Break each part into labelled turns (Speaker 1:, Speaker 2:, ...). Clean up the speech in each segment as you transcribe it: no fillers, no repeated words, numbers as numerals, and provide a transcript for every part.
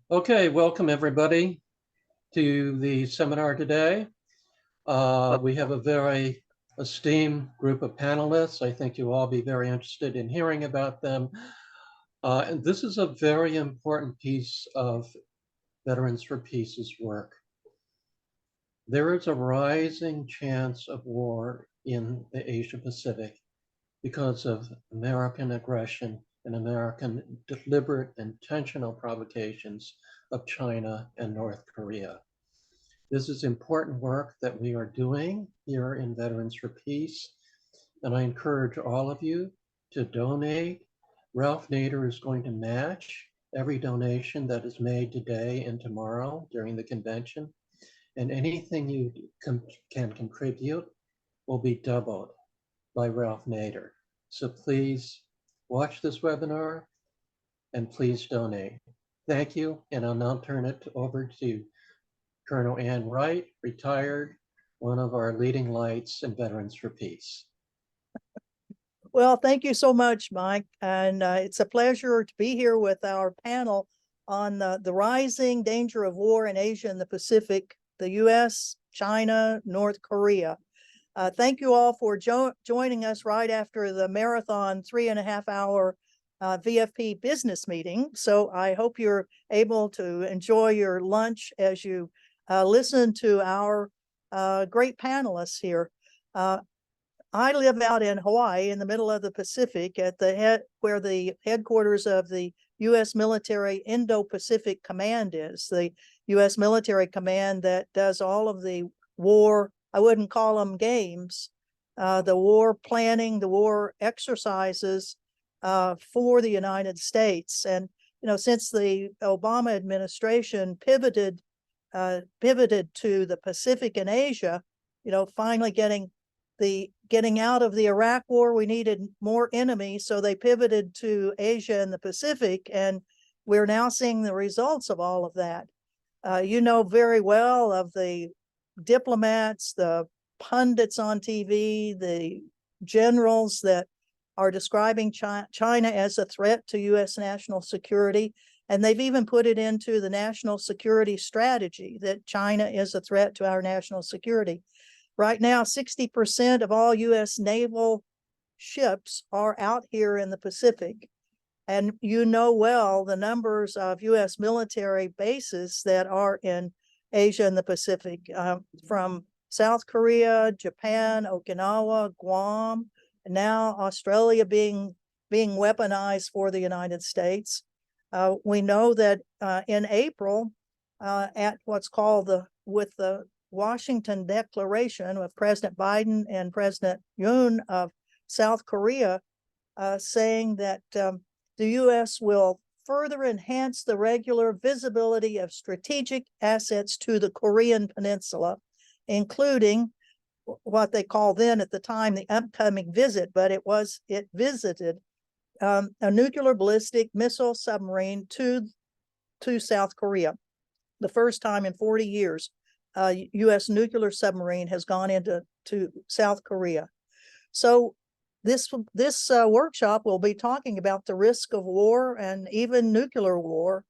Speaker 1: Okay, welcome everybody to the seminar today. We have a very esteemed group of panelists. I think you'll all be very interested in hearing about them. And this is a very important piece of Veterans for Peace's work. There is a rising chance of war in the Asia Pacific because of American aggression and American deliberate intentional provocations of China and North Korea. This is important work that we are doing here in Veterans for Peace, and I encourage all of you to donate. Ralph Nader is going to match every donation that is made today and tomorrow during the convention, and anything you can contribute will be doubled by Ralph Nader. So please watch this webinar and please donate. Thank you, and I'll now turn it over to Colonel Ann Wright, retired, one of our leading lights in Veterans for Peace.
Speaker 2: Well, thank you so much, Mike. And it's a pleasure to be here with our panel on the rising danger of war in Asia and the Pacific, the U.S., China, North Korea. Thank you all for joining us right after the marathon 3.5-hour VFP business meeting. So I hope you're able to enjoy your lunch as you listen to our great panelists here. I live out in Hawaii in the middle of the Pacific at the where the headquarters of the U.S. military Indo-Pacific Command is, the U.S. military command that does all of the war, I wouldn't call them games, the war planning, the war exercises for the United States. And, you know, since the Obama administration pivoted to the Pacific and Asia, you know, finally getting out of the Iraq war, we needed more enemies, so they pivoted to Asia and the Pacific, and we're now seeing the results of all of that. You know very well of the diplomats, the pundits on TV, the generals that are describing China as a threat to U.S. national security, and they've even put it into the national security strategy that China is a threat to our national security. Right now, 60% of all U.S. naval ships are out here in the Pacific. And you know well the numbers of U.S. military bases that are in Asia and the Pacific, from South Korea, Japan, Okinawa, Guam, and now Australia being weaponized for the United States. We know that in April, at what's called the Washington Declaration with President Biden and President Yoon of South Korea saying that the U.S. will further enhance the regular visibility of strategic assets to the Korean Peninsula, including what they called then at the time the upcoming visit, but it visited a nuclear ballistic missile submarine to South Korea. The first time in 40 years. U.S. nuclear submarine has gone into South Korea. So this workshop will be talking about the risk of war and even nuclear war,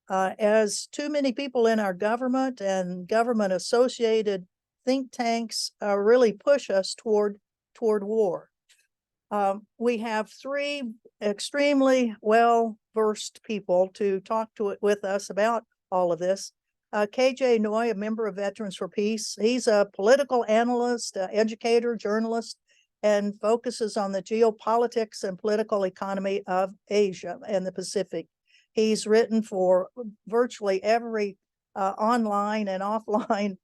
Speaker 2: as too many people in our government and government-associated think tanks really push us toward war. We have three extremely well-versed people to talk with us about all of this. KJ Noy, a member of Veterans for Peace. He's a political analyst, educator, journalist, and focuses on the geopolitics and political economy of Asia and the Pacific. He's written for virtually every online and offline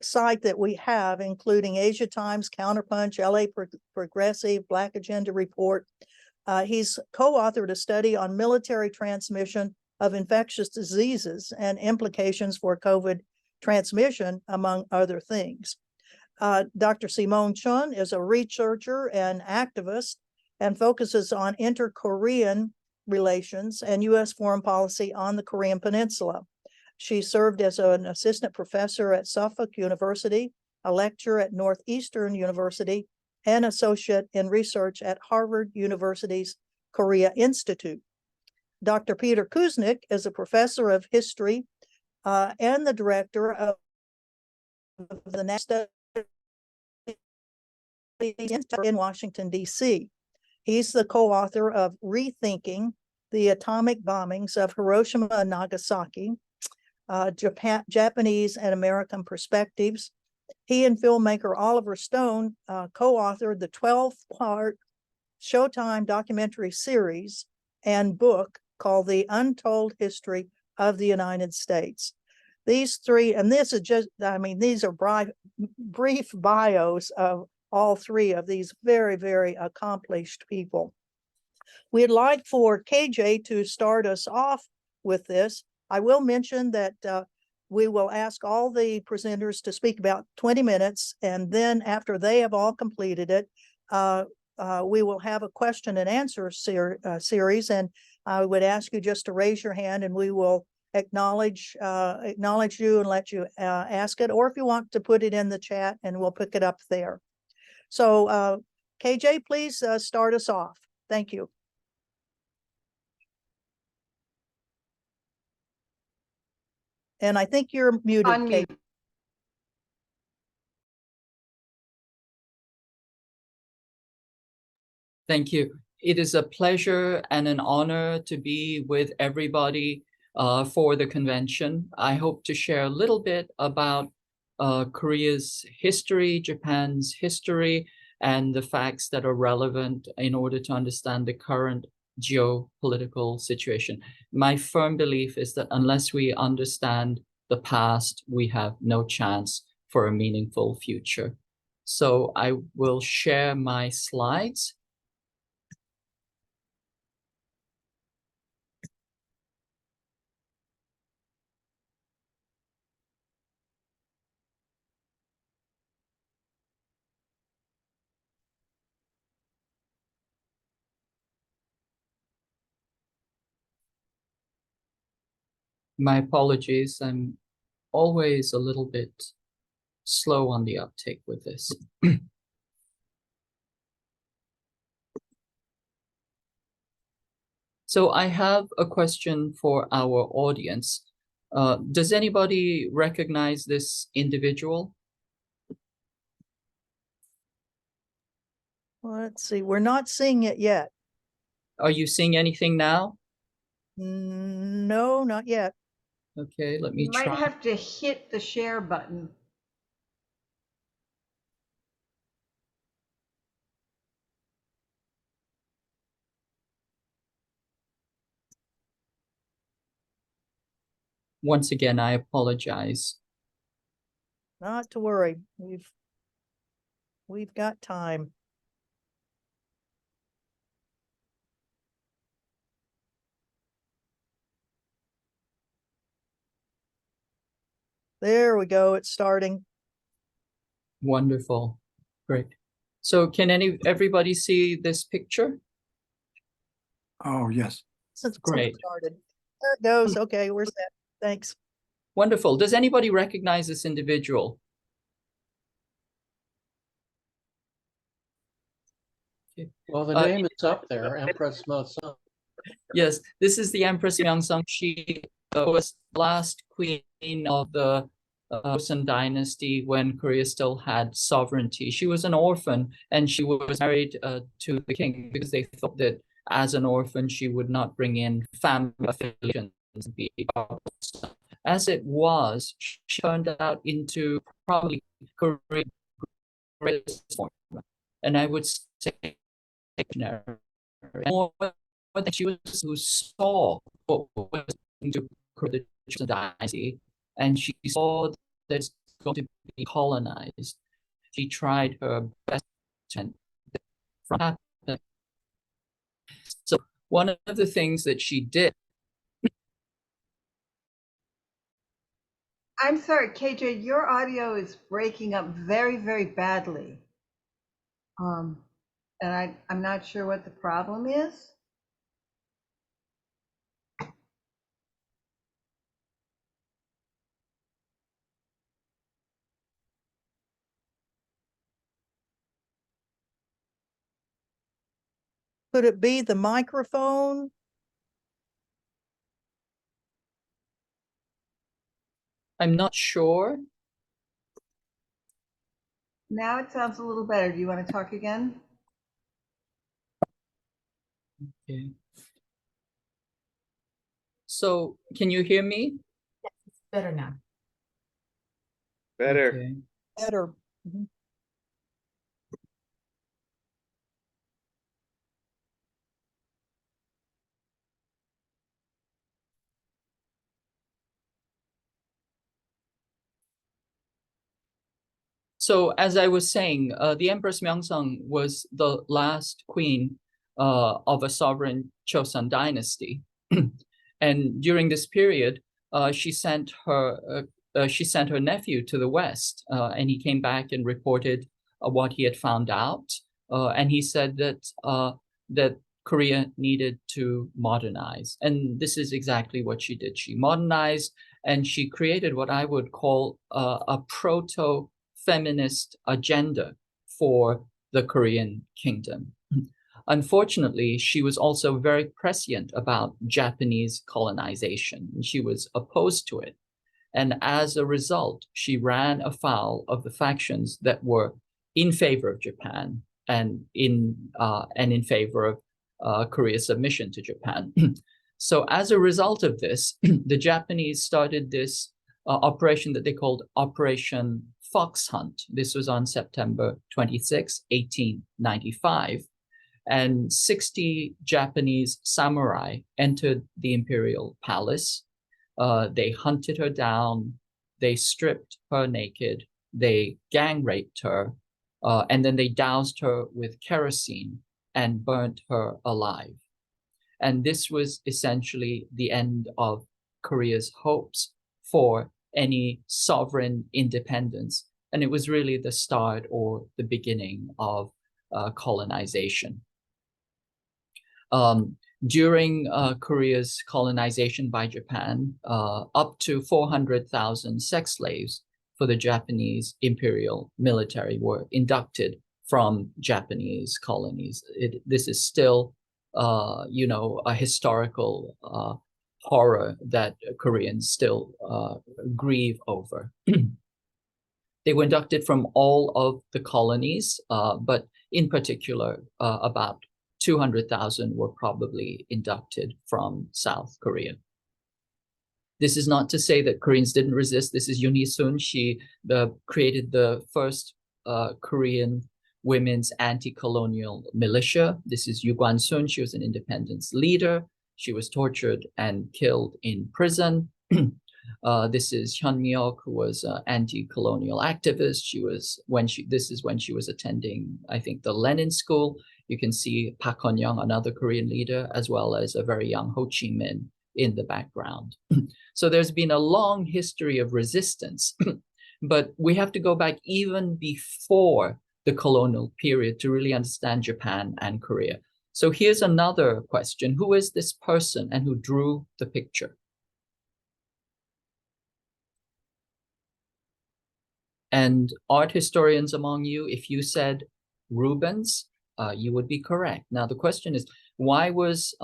Speaker 2: site that we have, including Asia Times, Counterpunch, LA Progressive, Black Agenda Report. He's co-authored a study on military transmission of infectious diseases and implications for COVID transmission, among other things. Dr. Simone Chun is a researcher and activist and focuses on inter-Korean relations and U.S. foreign policy on the Korean Peninsula. She served as an assistant professor at Suffolk University, a lecturer at Northeastern University, and associate in research at Harvard University's Korea Institute. Dr. Peter Kuznick is a professor of history and the director of the National Institute in Washington, D.C. He's the co-author of Rethinking the Atomic Bombings of Hiroshima and Nagasaki, Japanese and American Perspectives. He and filmmaker Oliver Stone co-authored the 12-part Showtime documentary series and book called The Untold History of the United States. These three, and this is just, I mean, these are brief bios of all three of these very, very accomplished people. We'd like for KJ to start us off with this. I will mention that we will ask all the presenters to speak about 20 minutes, and then after they have all completed it, we will have a question and answer series, and I would ask you just to raise your hand and we will acknowledge you and let you ask it, or if you want to put it in the chat and we'll pick it up there. So KJ, please start us off. Thank you. And I think you're muted,
Speaker 3: Unmute.
Speaker 2: KJ.
Speaker 4: Thank you. It is a pleasure and an honor to be with everybody for the convention. I hope to share a little bit about Korea's history, Japan's history, and the facts that are relevant in order to understand the current geopolitical situation. My firm belief is that unless we understand the past, we have no chance for a meaningful future. So I will share my slides. My apologies, I'm always a little bit slow on the uptake with this. So I have a question for our audience. Does anybody recognize this individual?
Speaker 2: Let's see, we're not seeing it yet.
Speaker 4: Are you seeing anything now?
Speaker 2: No, not yet.
Speaker 4: Okay, let me
Speaker 3: You might
Speaker 4: try.
Speaker 3: have to hit the share button.
Speaker 4: Once again, I apologize.
Speaker 2: Not to worry. We've got time. There we go. It's starting.
Speaker 4: Wonderful. Great. So can everybody see this picture?
Speaker 5: Oh, yes.
Speaker 2: Since
Speaker 4: Great.
Speaker 2: it started. There it goes. Okay, we're set. Thanks.
Speaker 4: Wonderful. Does anybody recognize this individual? Okay.
Speaker 1: Well, the name is up there, Empress Mosung.
Speaker 4: Yes, this is the Empress Myeongsong. She was the last queen of the Joseon dynasty when Korea still had sovereignty. She was an orphan and she was married to the king because they thought that as an orphan she would not bring in family affiliations. As it was, she turned out into probably Korea's greatest form. And I would say more that she was who saw what was going to occur to the dynasty, and she saw that it's going to be colonized. She tried her best to happen. So one of the things that she did.
Speaker 3: I'm sorry, KJ, your audio is breaking up very, very badly. And I'm not sure what the problem is.
Speaker 2: Could it be the microphone?
Speaker 4: I'm not sure.
Speaker 3: Now it sounds a little better. Do you want to talk again?
Speaker 4: Okay. So can you hear me?
Speaker 6: Better now.
Speaker 7: Better.
Speaker 4: Okay.
Speaker 2: Better. Mhm.
Speaker 4: So as I was saying, the Empress Myeongsang was the last queen of a sovereign Chosun dynasty. And during this period, she sent her nephew to the West, and he came back and reported what he had found out. And he said that Korea needed to modernize. And this is exactly what she did. She modernized, and she created what I would call a proto-feminist agenda for the Korean kingdom. Unfortunately, she was also very prescient about Japanese colonization. She was opposed to it. And as a result, she ran afoul of the factions that were in favor of Japan and in favor of Korea's submission to Japan. So as a result of this, the Japanese started this operation that they called Operation Fox Hunt. This was on September 26, 1895. And 60 Japanese samurai entered the imperial palace. They hunted her down, they stripped her naked, they gang raped her, and then they doused her with kerosene and burnt her alive. And this was essentially the end of Korea's hopes for any sovereign independence. And it was really the start or the beginning of colonization. During Korea's colonization by Japan, up to 400,000 sex slaves for the Japanese imperial military were inducted from Japanese colonies. This is still, a historical horror that Koreans still grieve over. They were inducted from all of the colonies, but in particular, about 200,000 were probably inducted from South Korea. This is not to say that Koreans didn't resist. This is Yoon Hee-sun. She created the first Korean women's anti-colonial militia. This is Yu Gwan-sun. She was an independence leader. She was tortured and killed in prison. This is Hyun Mi-ok, who was an anti-colonial activist. This is when she was attending, I think, the Lenin School. You can see Park Hun-young, another Korean leader, as well as a very young Ho Chi Minh in the background. So there's been a long history of resistance, but we have to go back even before the colonial period to really understand Japan and Korea. So here's another question. Who is this person and who drew the picture? And art historians among you, if you said Rubens, you would be correct. Now, the question is, why was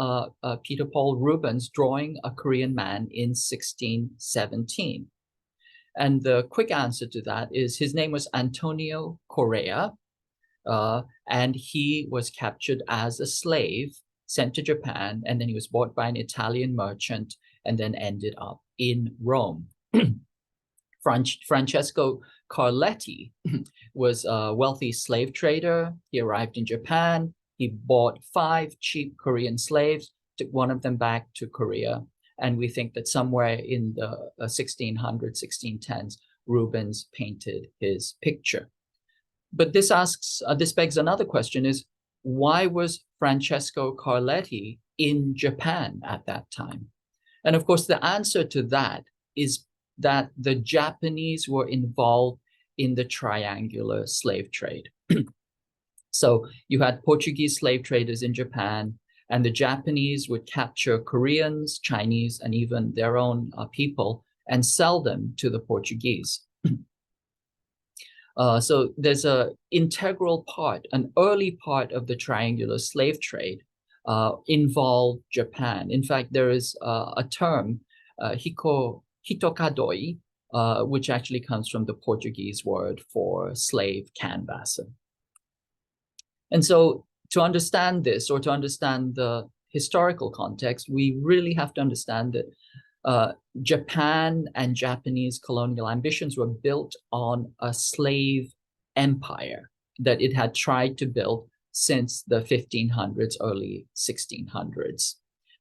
Speaker 4: Peter Paul Rubens drawing a Korean man in 1617? And the quick answer to that is his name was Antonio Correa, and he was captured as a slave, sent to Japan, and then he was bought by an Italian merchant and then ended up in Rome. Francesco Carletti was a wealthy slave trader. He arrived in Japan. He bought 5 cheap Korean slaves, took one of them back to Korea. And we think that somewhere in the 1600s, 1610s, Rubens painted his picture. But this begs another question is, why was Francesco Carletti in Japan at that time? And of course, the answer to that is that the Japanese were involved in the triangular slave trade. So you had Portuguese slave traders in Japan, and the Japanese would capture Koreans, Chinese, and even their own people and sell them to the Portuguese. So there's an integral part, an early part of the triangular slave trade involved Japan. In fact, there is a term, hitokadoi, which actually comes from the Portuguese word for slave canvasser. And so to understand this, or to understand the historical context, we really have to understand that Japan and Japanese colonial ambitions were built on a slave empire that it had tried to build since the 1500s, early 1600s.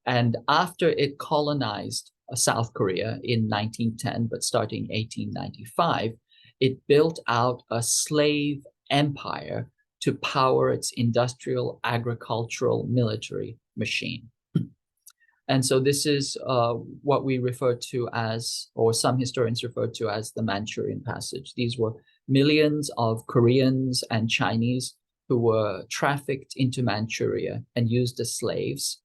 Speaker 4: And after it colonized South Korea in 1910, but starting 1895, it built out a slave empire to power its industrial, agricultural, military machine. And so this is what we refer to as, or some historians refer to as, the Manchurian Passage. These were millions of Koreans and Chinese who were trafficked into Manchuria and used as slaves.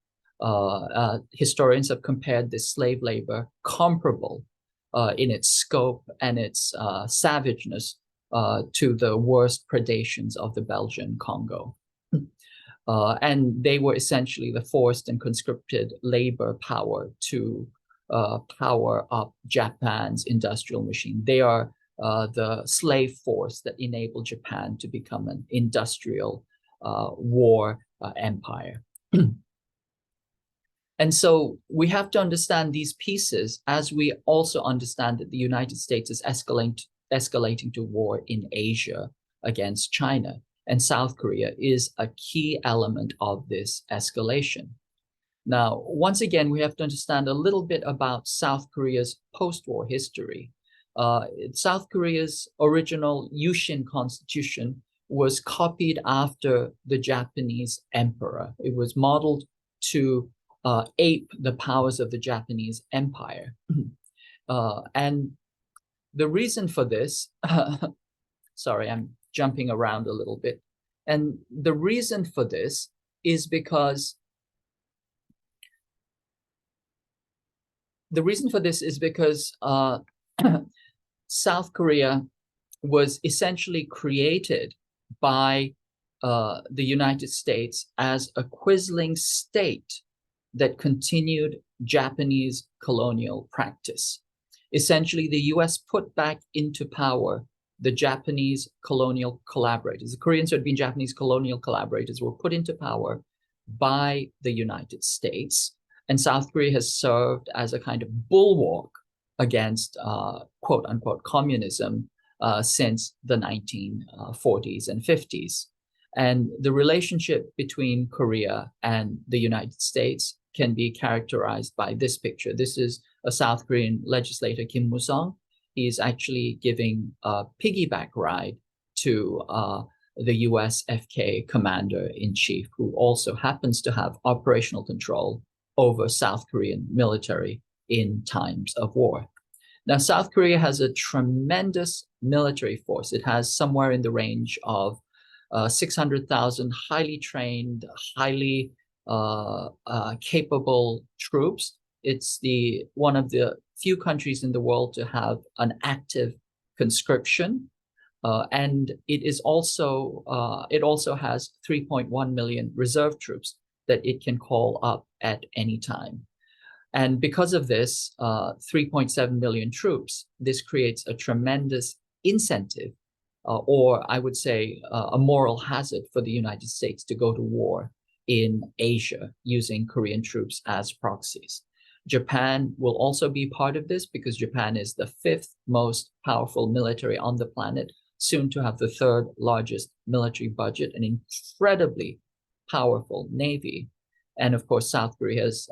Speaker 4: Historians have compared this slave labor comparable in its scope and its savageness to the worst predations of the Belgian Congo. And they were essentially the forced and conscripted labor power to power up Japan's industrial machine. They are the slave force that enabled Japan to become an industrial war empire. And so we have to understand these pieces as we also understand that the United States is escalating to war in Asia against China. And South Korea is a key element of this escalation. Now, once again, we have to understand a little bit about South Korea's post-war history. South Korea's original Yushin constitution was copied after the Japanese emperor. It was modeled to ape the powers of the Japanese empire. And the reason for this, sorry, I'm jumping around a little bit. And the reason for this is because South Korea was essentially created by the United States as a quisling state that continued Japanese colonial practice. Essentially, the US put back into power the Japanese colonial collaborators. The Koreans who had been Japanese colonial collaborators were put into power by the United States. And South Korea has served as a kind of bulwark against quote unquote communism since the 1940s and 50s. And the relationship between Korea and the United States can be characterized by this picture. This is a South Korean legislator, Kim Moo-sung. He is actually giving a piggyback ride to the US FK commander-in-chief, who also happens to have operational control over South Korean military in times of war. Now, South Korea has a tremendous military force. It has somewhere in the range of 600,000 highly trained, highly capable troops. It's one of the few countries in the world to have an active conscription. And it also has 3.1 million reserve troops that it can call up at any time. And because of this, 3.7 million troops, this creates a tremendous incentive, or I would say a moral hazard for the United States to go to war in Asia using Korean troops as proxies. Japan will also be part of this because Japan is the 5th most powerful military on the planet, soon to have the 3rd largest military budget, an incredibly powerful navy. And of course, South Korea has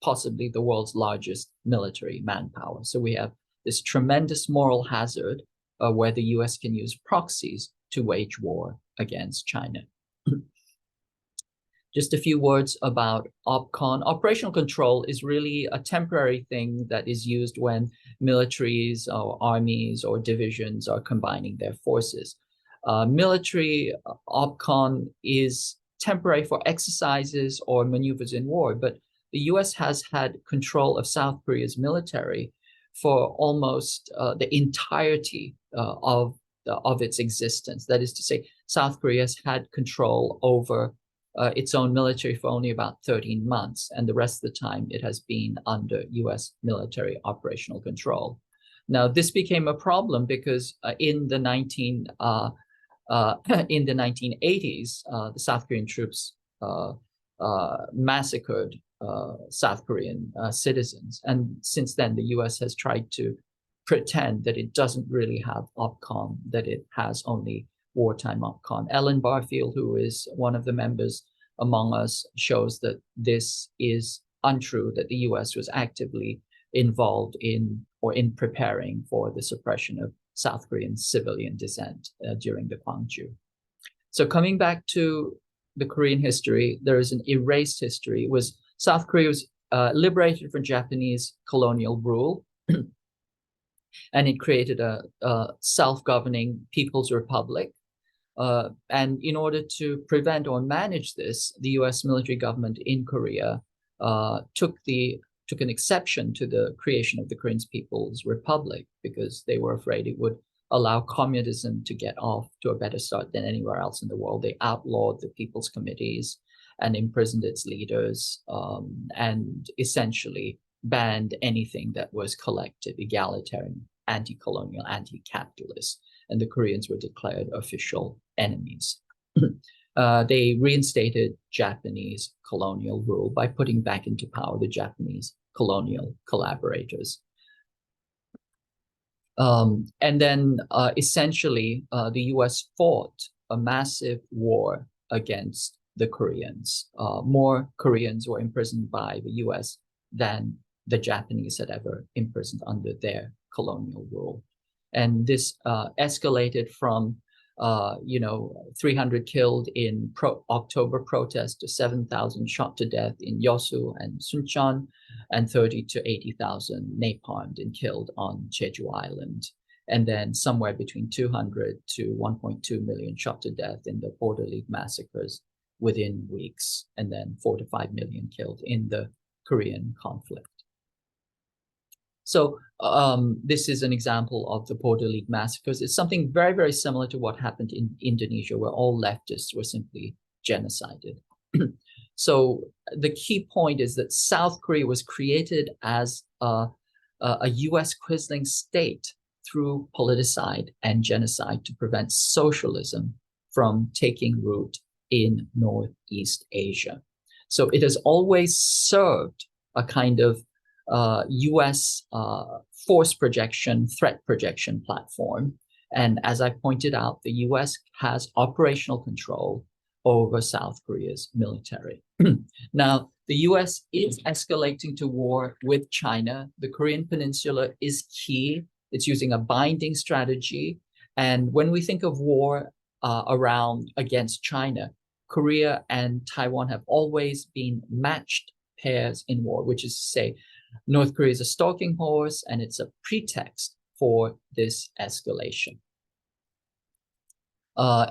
Speaker 4: possibly the world's largest military manpower. So we have this tremendous moral hazard where the US can use proxies to wage war against China. Just a few words about OPCON. Operational control is really a temporary thing that is used when militaries or armies or divisions are combining their forces. Military OPCON is temporary for exercises or maneuvers in war, but the US has had control of South Korea's military for almost the entirety of its existence. That is to say, South Korea has had control over its own military for only about 13 months, and the rest of the time it has been under US military operational control. Now, this became a problem because in the 1980s, the South Korean troops massacred South Korean citizens. And since then, the US has tried to pretend that it doesn't really have OPCOM, that it has only wartime OPCOM. Ellen Barfield, who is one of the members among us, shows that this is untrue, that the US was actively involved in or in preparing for the suppression of South Korean civilian dissent during the Gwangju. So coming back to the Korean history, there is an erased history. It was South Korea was liberated from Japanese colonial rule, and it created a self-governing People's Republic. And in order to prevent or manage this, the US military government in Korea took an exception to the creation of the Korean People's Republic because they were afraid it would allow communism to get off to a better start than anywhere else in the world. They outlawed the People's Committees and imprisoned its leaders, and essentially banned anything that was collective, egalitarian, anti-colonial, anti-capitalist, and the Koreans were declared official enemies. They reinstated Japanese colonial rule by putting back into power the Japanese colonial collaborators. And then essentially, the US fought a massive war against the Koreans. More Koreans were imprisoned by the US than the Japanese had ever imprisoned under their colonial rule. And this escalated from 300 killed in October protest to 7,000 shot to death in Yeosu and Suncheon, and 30 to 80,000 napalmed and killed on Jeju Island. And then somewhere between 200 to 1.2 million shot to death in the Border League massacres within weeks, and then 4 to 5 million killed in the Korean conflict. So this is an example of the Border League massacres. It's something very, very similar to what happened in Indonesia, where all leftists were simply genocided. So the key point is that South Korea was created as a US quisling state through politicide and genocide to prevent socialism from taking root in Northeast Asia. So it has always served a kind of US force projection, threat projection platform. And as I pointed out, the US has operational control over South Korea's military. Now, the US is escalating to war with China. The Korean Peninsula is key. It's using a binding strategy. And when we think of war against China, Korea and Taiwan have always been matched pairs in war, which is to say, North Korea is a stalking horse, and it's a pretext for this escalation.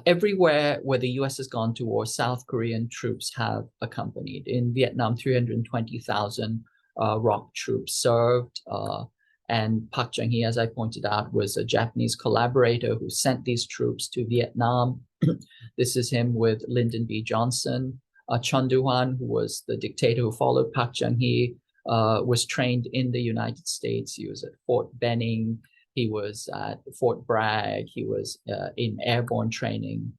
Speaker 4: Everywhere where the US has gone to war, South Korean troops have accompanied. In Vietnam, 320,000 ROK troops served. And Park Chung-hee, as I pointed out, was a Japanese collaborator who sent these troops to Vietnam. This is him with Lyndon B. Johnson. Chun Doo-hwan, who was the dictator who followed Park Chung-hee, was trained in the United States. He was at Fort Benning. He was at Fort Bragg. He was in airborne training,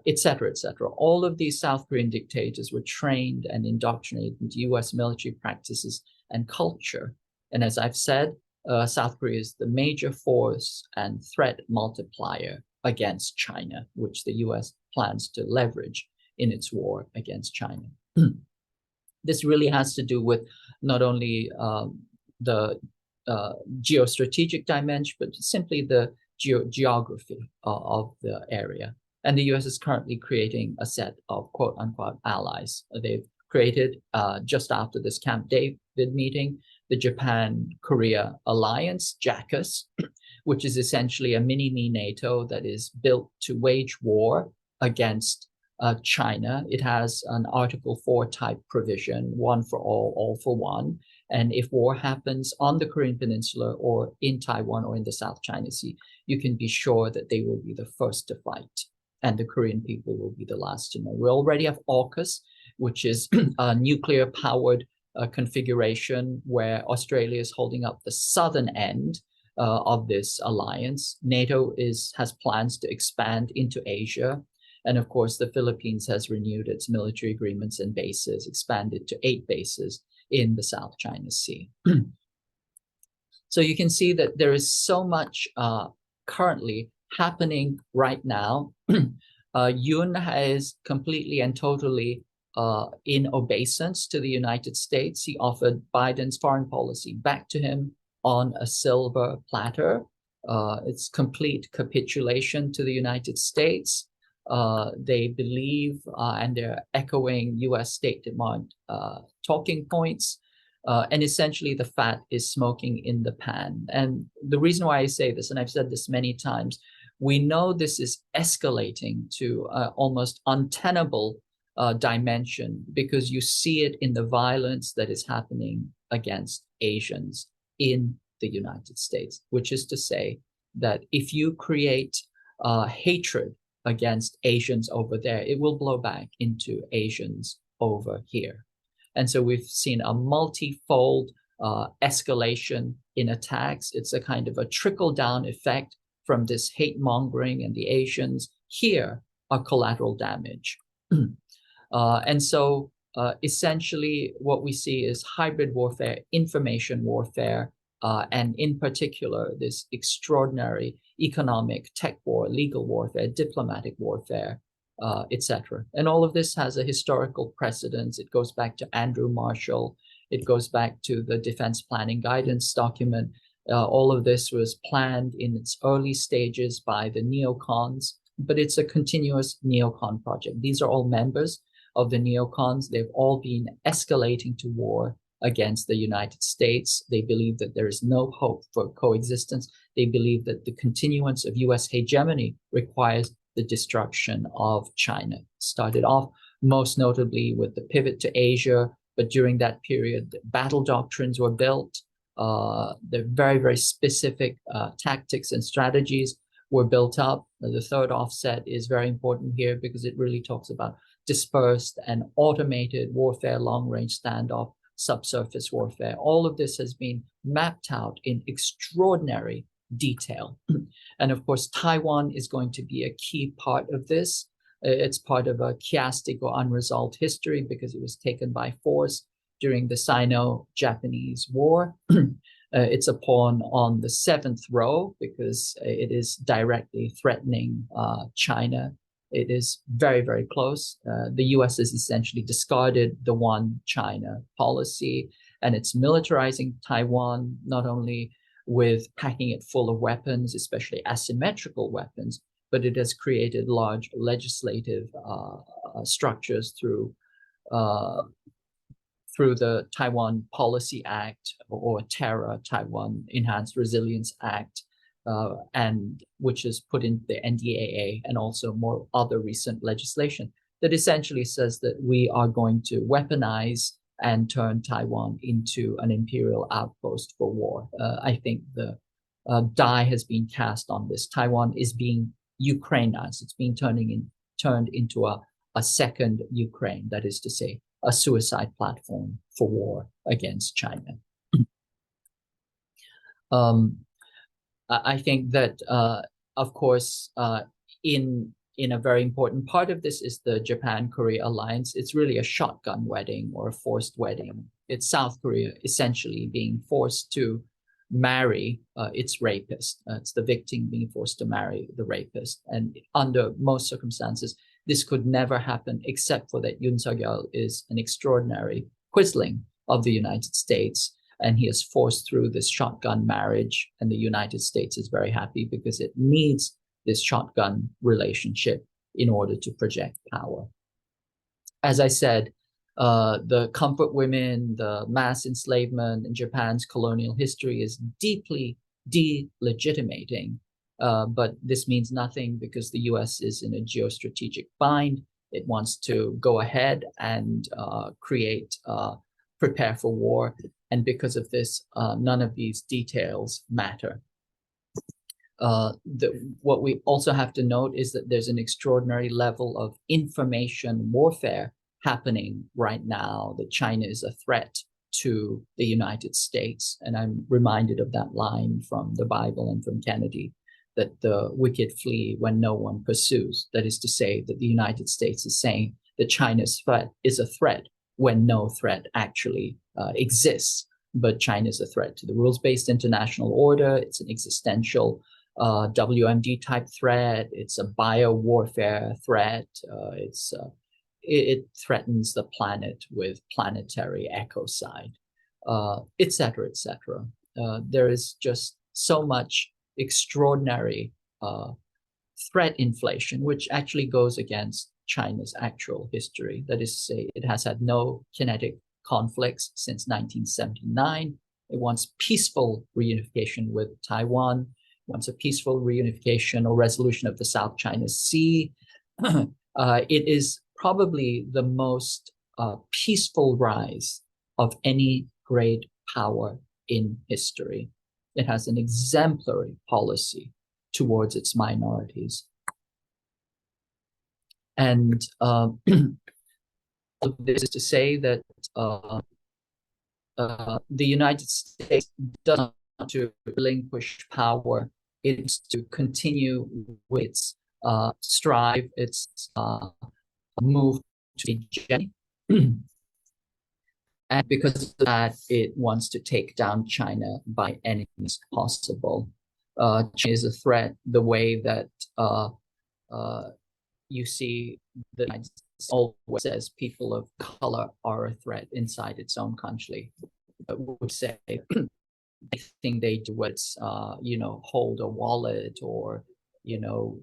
Speaker 4: et cetera, et cetera. All of these South Korean dictators were trained and indoctrinated into US military practices and culture. And as I've said, South Korea is the major force and threat multiplier against China, which the US plans to leverage in its war against China. This really has to do with not only the geostrategic dimension, but simply the geography of the area. And the US is currently creating a set of quote unquote allies. They've created, just after this Camp David meeting, the Japan-Korea Alliance, JACUS, which is essentially a mini-me NATO that is built to wage war against China. It has an Article 4 type provision, one for all for one. And if war happens on the Korean Peninsula or in Taiwan or in the South China Sea, you can be sure that they will be the first to fight, and the Korean people will be the last to know. We already have AUKUS, which is a nuclear-powered configuration where Australia is holding up the southern end, of this alliance. NATO has plans to expand into Asia. And of course, the Philippines has renewed its military agreements and bases, expanded to 8 bases in the South China Sea. So you can see that there is so much currently happening right now. Yoon is completely and totally in obeisance to the United States. He offered Biden's foreign policy back to him on a silver platter. It's complete capitulation to the United States. They believe, and they're echoing US State Department talking points, and essentially the fat is smoking in the pan. And the reason why I say this, and I've said this many times, we know this is escalating to almost untenable dimension, because you see it in the violence that is happening against Asians in the United States, which is to say that if you create hatred against Asians over there, it will blow back into Asians over here. And so we've seen a multi-fold escalation in attacks. It's a kind of a trickle-down effect from this hate mongering, and the Asians here are collateral damage. And so essentially what we see is hybrid warfare, information warfare, and in particular, this extraordinary economic, tech war, legal warfare, diplomatic warfare, etc. And all of this has a historical precedence. It goes back to Andrew Marshall. It goes back to the Defense Planning Guidance document. All of this was planned in its early stages by the neocons, but it's a continuous neocon project. These are all members of the neocons. They've all been escalating to war against the United States. They believe that there is no hope for coexistence. They believe that the continuance of US hegemony requires the destruction of China. Started off most notably with the pivot to Asia, but during that period, battle doctrines were built. The very, very specific tactics and strategies were built up. The third offset is very important here because it really talks about dispersed and automated warfare, long-range standoff, subsurface warfare. All of this has been mapped out in extraordinary detail. And of course, Taiwan is going to be a key part of this. It's part of a chiastic or unresolved history because it was taken by force during the Sino-Japanese War. It's a pawn on the 7th row because it is directly threatening China. It is very, very close. The US has essentially discarded the one China policy, and it's militarizing Taiwan, not only with packing it full of weapons, especially asymmetrical weapons, but it has created large legislative structures through the Taiwan Policy Act or TERRA, Taiwan Enhanced Resilience Act, and which is put in the NDAA and also more other recent legislation that essentially says that we are going to weaponize and turn Taiwan into an imperial outpost for war. I think the die has been cast on this. Taiwan is being Ukrainized. It's being turned into a second Ukraine, that is to say, a suicide platform for war against China. I think that, of course, in a very important part of this is the Japan-Korea alliance. It's really a shotgun wedding or a forced wedding. It's South Korea essentially being forced to marry its rapist. It's the victim being forced to marry the rapist. And under most circumstances, this could never happen except for that Yoon Suk-yeol is an extraordinary quisling of the United States. And he has forced through this shotgun marriage. And the United States is very happy because it needs this shotgun relationship in order to project power. As I said, the comfort women, the mass enslavement in Japan's colonial history is deeply delegitimating. But this means nothing because the US is in a geostrategic bind. It wants to go ahead and prepare for war. And because of this, none of these details matter. What we also have to note is that there's an extraordinary level of information warfare happening right now, that China is a threat to the United States. And I'm reminded of that line from the Bible and from Kennedy, that the wicked flee when no one pursues. That is to say that the United States is saying that China's threat is a threat when no threat actually exists. But China is a threat to the rules-based international order. It's an existential WMD type threat. It's a bio-warfare threat. It threatens the planet with planetary ecocide, et cetera, et cetera. There is just so much extraordinary threat inflation, which actually goes against China's actual history. That is to say, it has had no kinetic conflicts since 1979. It wants peaceful reunification with Taiwan. It wants a peaceful reunification or resolution of the South China Sea. It is probably the most peaceful rise of any great power in history. It has an exemplary policy towards its minorities. And this is to say that the United States doesn't want to relinquish power. It's to continue with its strive, its move to hegemony. And because of that, it wants to take down China by any means possible. China is a threat the way that you see the United States always says people of color are a threat inside its own country. It would say anything they do, what's hold a wallet or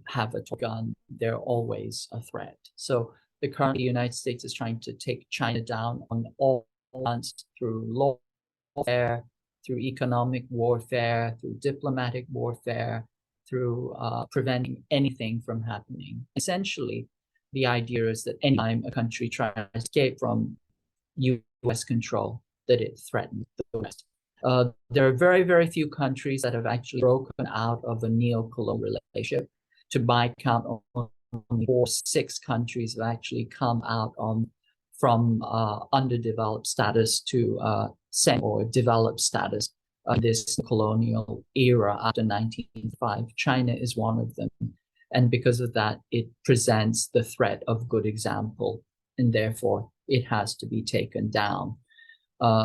Speaker 4: have a gun, they're always a threat. So the current United States is trying to take China down on all fronts through warfare, through economic warfare, through diplomatic warfare, through preventing anything from happening. Essentially, the idea is that anytime a country tries to escape from U.S. control, that it threatens the West. There are very, very few countries that have actually broken out of a neo-colonial relationship. To my count, only 4 or 6 countries have actually come out from underdeveloped status to semi or developed status. This colonial era after 1905, China is one of them. And because of that, it presents the threat of good example, and therefore it has to be taken down.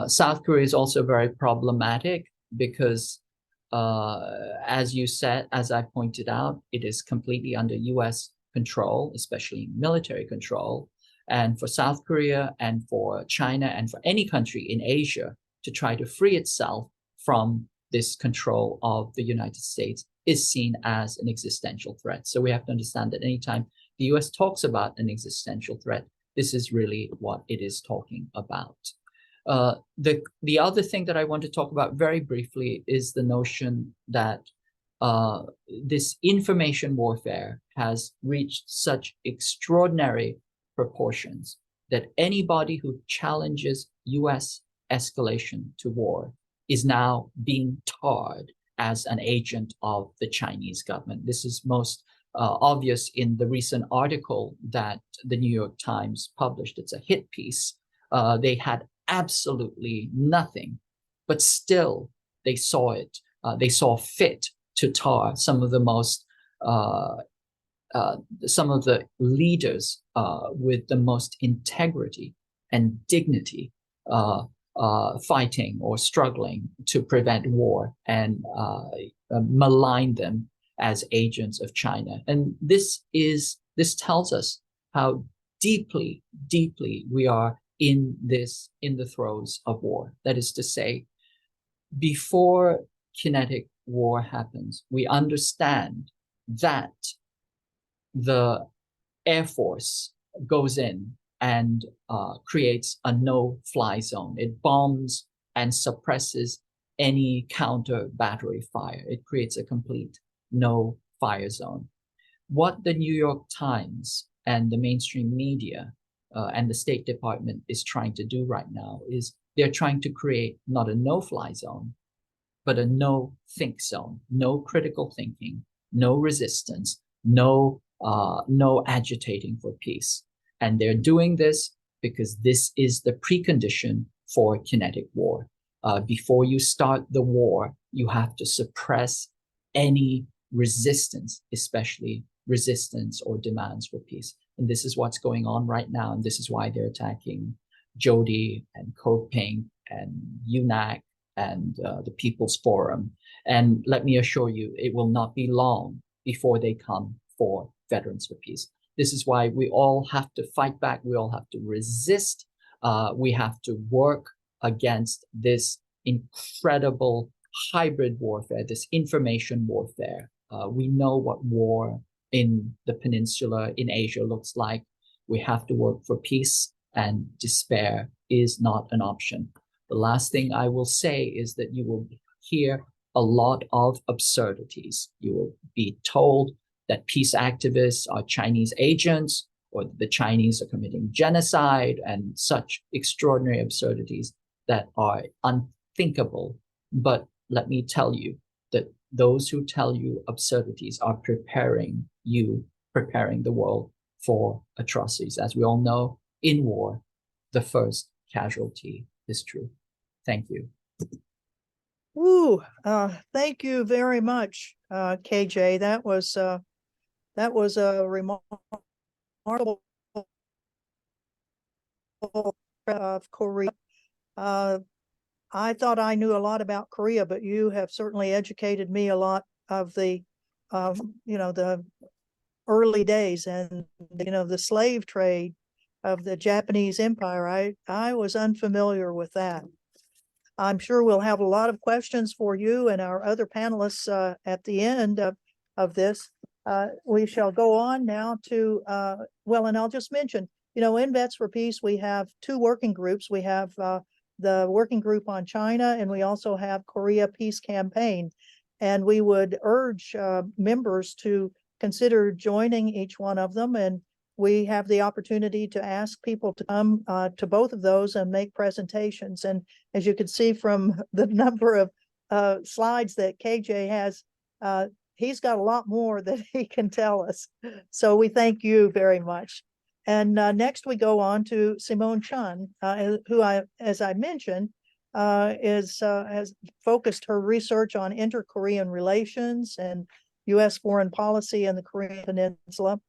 Speaker 4: South Korea is also very problematic because, as you said, as I pointed out, it is completely under US control, especially military control. And for South Korea and for China and for any country in Asia to try to free itself from this control of the United States is seen as an existential threat. So we have to understand that anytime the US talks about an existential threat, this is really what it is talking about. The other thing that I want to talk about very briefly is the notion that this information warfare has reached such extraordinary proportions that anybody who challenges US escalation to war is now being tarred as an agent of the Chinese government. This is most obvious in the recent article that the New York Times published. It's a hit piece. They had absolutely nothing, but still they saw it. They saw fit to tar some of the most, some of the leaders with the most integrity and dignity, fighting or struggling to prevent war, and malign them as agents of China. And this tells us how deeply we are in the throes of war. That is to say, before kinetic war happens, we understand that the Air Force goes in and creates a no-fly zone. It bombs and suppresses any counter battery fire. It creates a complete no-fire zone. What the New York Times and the mainstream media and the State Department is trying to do right now is they're trying to create not a no-fly zone, but a no-think zone, no critical thinking, no resistance, no agitating for peace. And they're doing this because this is the precondition for kinetic war. Before you start the war, you have to suppress any resistance, especially resistance or demands for peace. And this is what's going on right now. And this is why they're attacking Jody and Koping and UNAC and the People's Forum. And let me assure you, it will not be long before they come for Veterans for Peace. This is why we all have to fight back. We all have to resist. We have to work against this incredible hybrid warfare, this information warfare. We know what war in the peninsula, in Asia looks like. We have to work for peace, and despair is not an option. The last thing I will say is that you will hear a lot of absurdities. You will be told that peace activists are Chinese agents, or the Chinese are committing genocide, and such extraordinary absurdities that are unthinkable. But let me tell you that those who tell you absurdities are preparing the world for atrocities. As we all know, in war, the first casualty is truth. Thank you.
Speaker 2: Woo, thank you very much, KJ. That was a remarkable of Korea. I thought I knew a lot about Korea, but you have certainly educated me a lot of the, the early days and, the slave trade of the Japanese Empire. I was unfamiliar with that. I'm sure we'll have a lot of questions for you and our other panelists at the end of this. We shall go on now to, and I'll just mention, in Vets for Peace, we have two working groups. We have the working group on China, and we also have Korea Peace Campaign. And we would urge members to consider joining each one of them. And we have the opportunity to ask people to come to both of those and make presentations. And as you can see from the number of slides that KJ has, he's got a lot more that he can tell us. So we thank you very much. And next we go on to Simone Chun, who, as I mentioned, has focused her research on inter-Korean relations and U.S. foreign policy in the Korean Peninsula.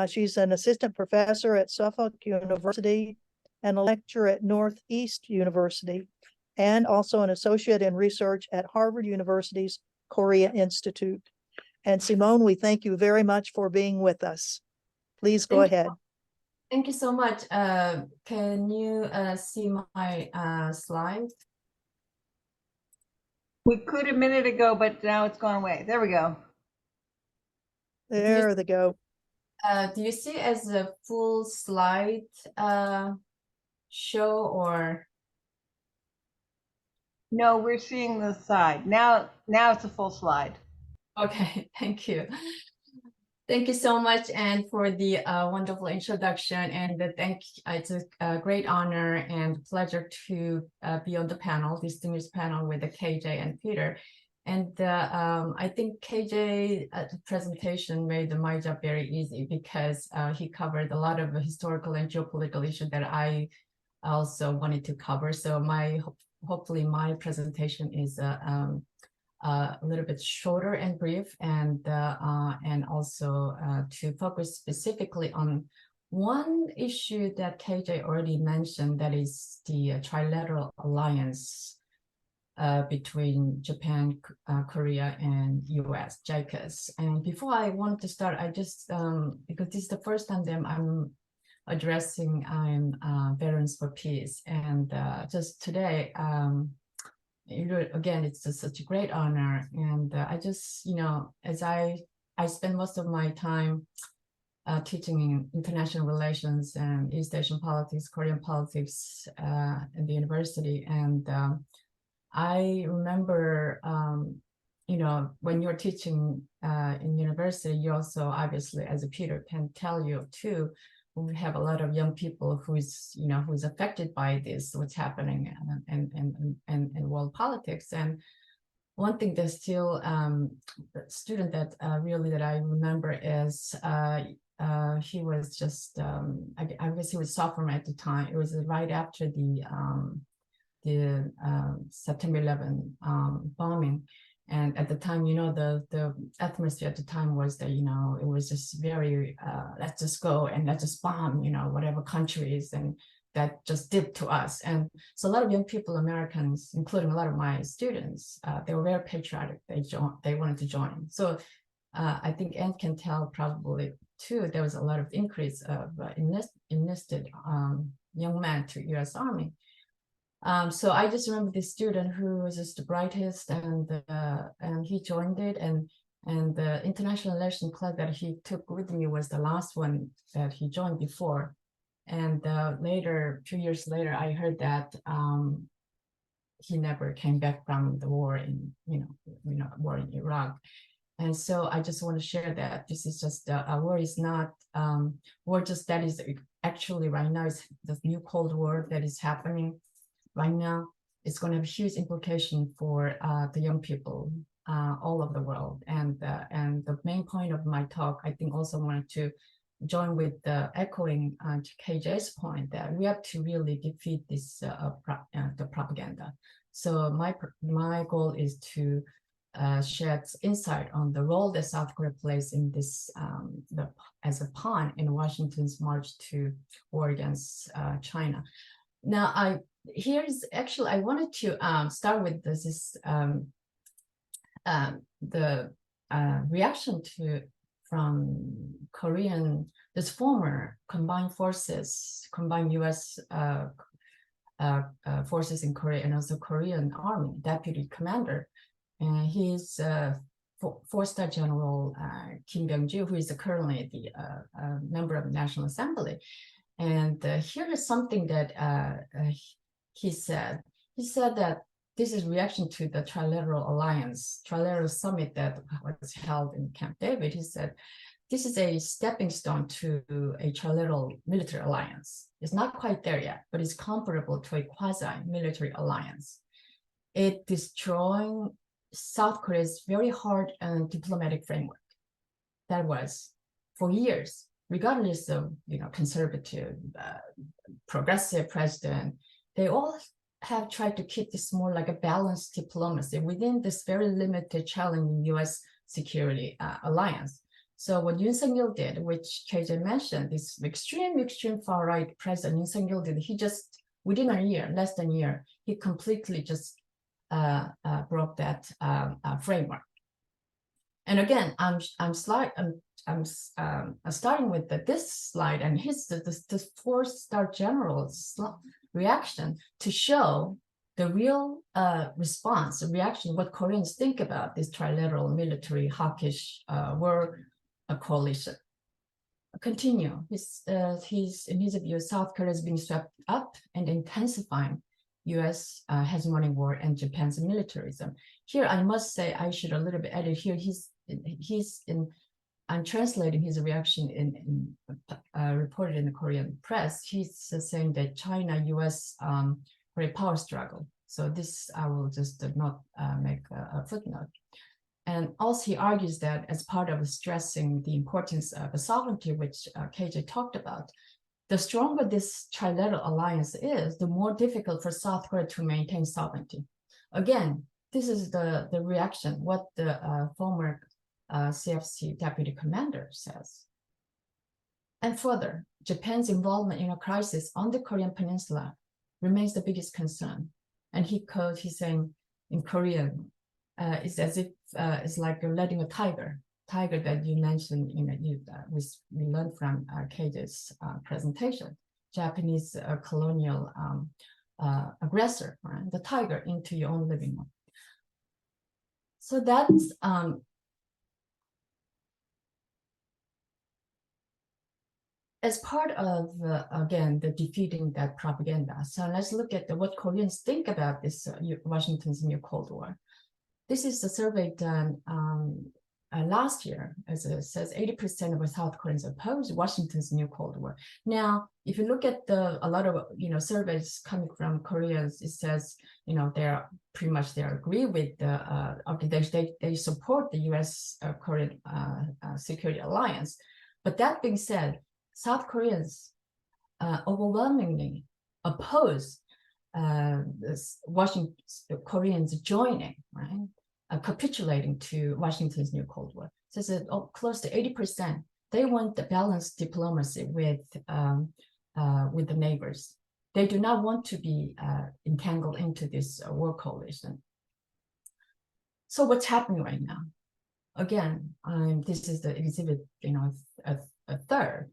Speaker 2: She's an assistant professor at Suffolk University and a lecturer at Northeast University, and also an associate in research at Harvard University's Korea Institute. And Simone, we thank you very much for being with us. Please go ahead.
Speaker 6: Thank you so much. Can you see my slide?
Speaker 3: We could a minute ago, but now it's gone away. There we go.
Speaker 2: There they go.
Speaker 6: Do you see as a full slide show or?
Speaker 3: No, we're seeing the side. Now it's a full slide.
Speaker 6: Okay, thank you. Thank you so much, and for the wonderful introduction. And it's a great honor and pleasure to be on the panel, distinguished panel with the KJ and Peter. And I think KJ presentation made my job very easy because he covered a lot of historical and geopolitical issues that I also wanted to cover. So hopefully my presentation is a little bit shorter and brief, and also to focus specifically on one issue that KJ already mentioned, that is the trilateral alliance between Japan, Korea, and US, JICAS. And before I want to start, I just, because this is the first time that I'm addressing Veterans for Peace, and just today, again, it's just such a great honor. And I just, as I spend most of my time teaching in international relations and East Asian politics, Korean politics at the university. And I remember, when you're teaching in university, you also, obviously, as a Peter can tell you too, we have a lot of young people who's affected by this, what's happening in world politics. And one thing that's still student that really that I remember is he was just I guess he was sophomore at the time. It was right after the the September 11 bombing. And at the time, the atmosphere at the time was that, it was just very, let's just go and let's just bomb, whatever countries, and that just did to us. And so a lot of young people, Americans, including a lot of my students, they were very patriotic. They wanted to join. So I think Anne can tell probably too, there was a lot of increase of enlisted young men to US Army. So I just remember this student who was just the brightest, and he joined it, and the international relations class that he took with me was the last one that he joined before. And later, 2 years later, I heard that he never came back from the war in war in Iraq. And so I just want to share that this is just a war is not war just that is actually right now is the new Cold War that is happening right now. It's going to have huge implication for the young people all over the world. And the main point of my talk, I think, also wanted to join with echoing to KJ's point that we have to really defeat this the propaganda. So my goal is to shed insight on the role that South Korea plays in this as a pawn in Washington's march to war against China. Now, I wanted to start with this the reaction from Korean, this former combined U.S. Forces in Korea, and also Korean Army deputy commander. And he's four-star General Kim Byung-ju, who is currently the member of the National Assembly. And here is something that he said. He said that this is reaction to the trilateral summit that was held in Camp David. He said, this is a stepping stone to a trilateral military alliance. It's not quite there yet, but it's comparable to a quasi-military alliance. It destroying South Korea's very hard and diplomatic framework that was for years, regardless of conservative, progressive president, they all have tried to keep this more like a balanced diplomacy within this very limited challenging U.S. security alliance. So what Yoon Suk-yeol did, which KJ mentioned, this extreme far-right president Yoon Suk-yeol did, he just, within a year, less than a year, he completely just broke that framework. And again, I'm starting with this slide and this four-star general's reaction to show the real reaction, what Koreans think about this trilateral military hawkish war coalition. Continue. He's in his view, South Korea is being swept up and intensifying U.S. hegemonic war and Japan's militarism. Here, I must say, I should a little bit edit here. I'm translating his reaction reported in the Korean press. He's saying that China-U.S. great power struggle. So this I will just not make a footnote. And also he argues that as part of stressing the importance of sovereignty, which KJ talked about, the stronger this trilateral alliance is, the more difficult for South Korea to maintain sovereignty. Again, this is the reaction, what the former CFC deputy commander says. And further, Japan's involvement in a crisis on the Korean Peninsula remains the biggest concern. And he's saying in Korean, it's as if it's like you're letting a tiger that you mentioned, we learned from KJ's presentation, Japanese colonial aggressor, right? The tiger into your own living room. So that's as part of, again, the defeating that propaganda. So let's look at what Koreans think about this Washington's new Cold War. This is a survey done last year. As it says, 80% of South Koreans oppose Washington's new Cold War. Now, if you look at a lot of surveys coming from Koreans, it says they're pretty much they agree with they support the U.S. Korean security alliance. But that being said, South Koreans overwhelmingly oppose the Koreans joining, right, capitulating to Washington's new Cold War. So it's close to 80%. They want the balanced diplomacy with the neighbors. They do not want to be entangled into this war coalition. So what's happening right now? Again, this is the exhibit, a third.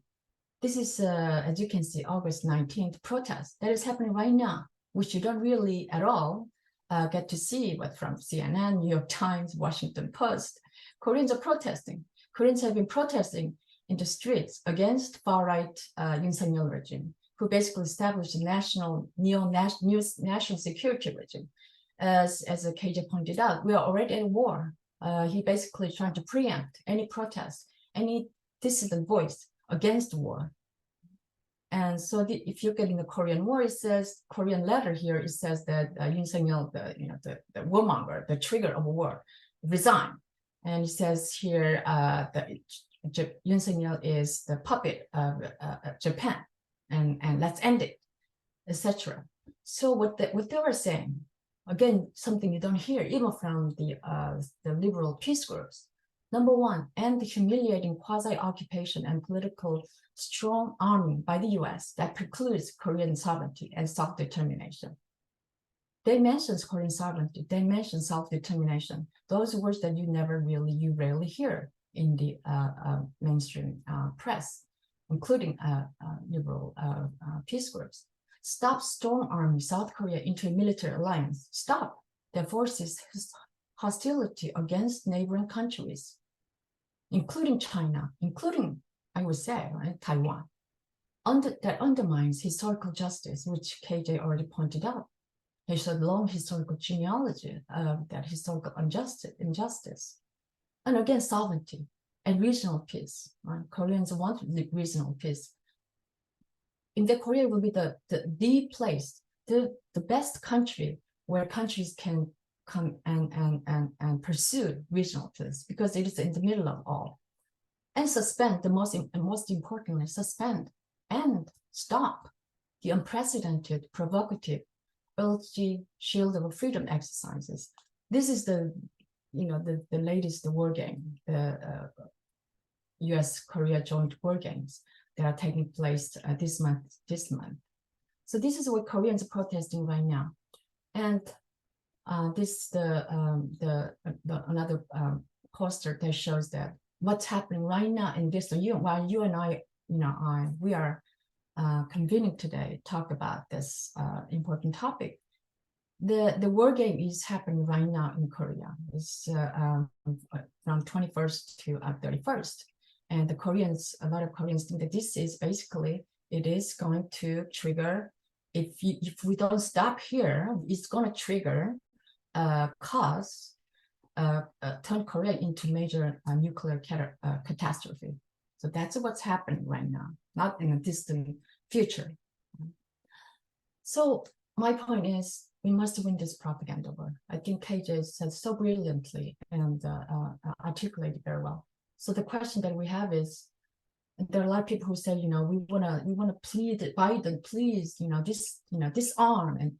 Speaker 6: This is, as you can see, August 19th protest that is happening right now, which you don't really at all get to see, but from CNN, New York Times, Washington Post. Koreans are protesting. Koreans have been protesting in the streets against far-right Yoon Suk-yeol regime, who basically established a national security regime. As KJ pointed out, we are already at war. He basically trying to preempt any protest, any dissident voice against war. And so if you get in the Korean War, it says, Korean letter here, it says that Yoon Suk-yeol, the warmonger, the trigger of war, resigned. And it says here that Yoon Suk-yeol is the puppet of Japan, and let's end it, etc. So what they were saying, again, something you don't hear even from the liberal peace groups. Number one, end the humiliating quasi-occupation and political strong army by the US that precludes Korean sovereignty and self-determination. They mention Korean sovereignty, they mention self-determination. Those words that you rarely hear in the mainstream press, including liberal peace groups. Stop storm arming South Korea into a military alliance. Stop their forces' hostility against neighboring countries, including China, including, I would say, right, Taiwan. That undermines historical justice, which KJ already pointed out. There's a long historical genealogy of that historical injustice. And again, sovereignty and regional peace. Right? Koreans want regional peace. In the Korea will be the place, the best country where countries can come and pursue regional peace, because it is in the middle of all. And suspend, most importantly, suspend and stop the unprecedented, provocative LG Shield of Freedom exercises. This is the latest war game, the US-Korea joint war games that are taking place this month. So this is what Koreans are protesting right now. And this another poster that shows that what's happening right now in this, while you and I, we are convening today, talk about this important topic. The war game is happening right now in Korea. It's from 21st to 31st. And the Koreans, a lot of Koreans think that this is basically, it is going to trigger, if we don't stop here, it's going to trigger, turn Korea into major nuclear catastrophe. So that's what's happening right now, not in a distant future. So my point is, we must win this propaganda war. I think KJ said so brilliantly and articulated very well. So the question that we have is, there are a lot of people who say, we wanna plead Biden, please, disarm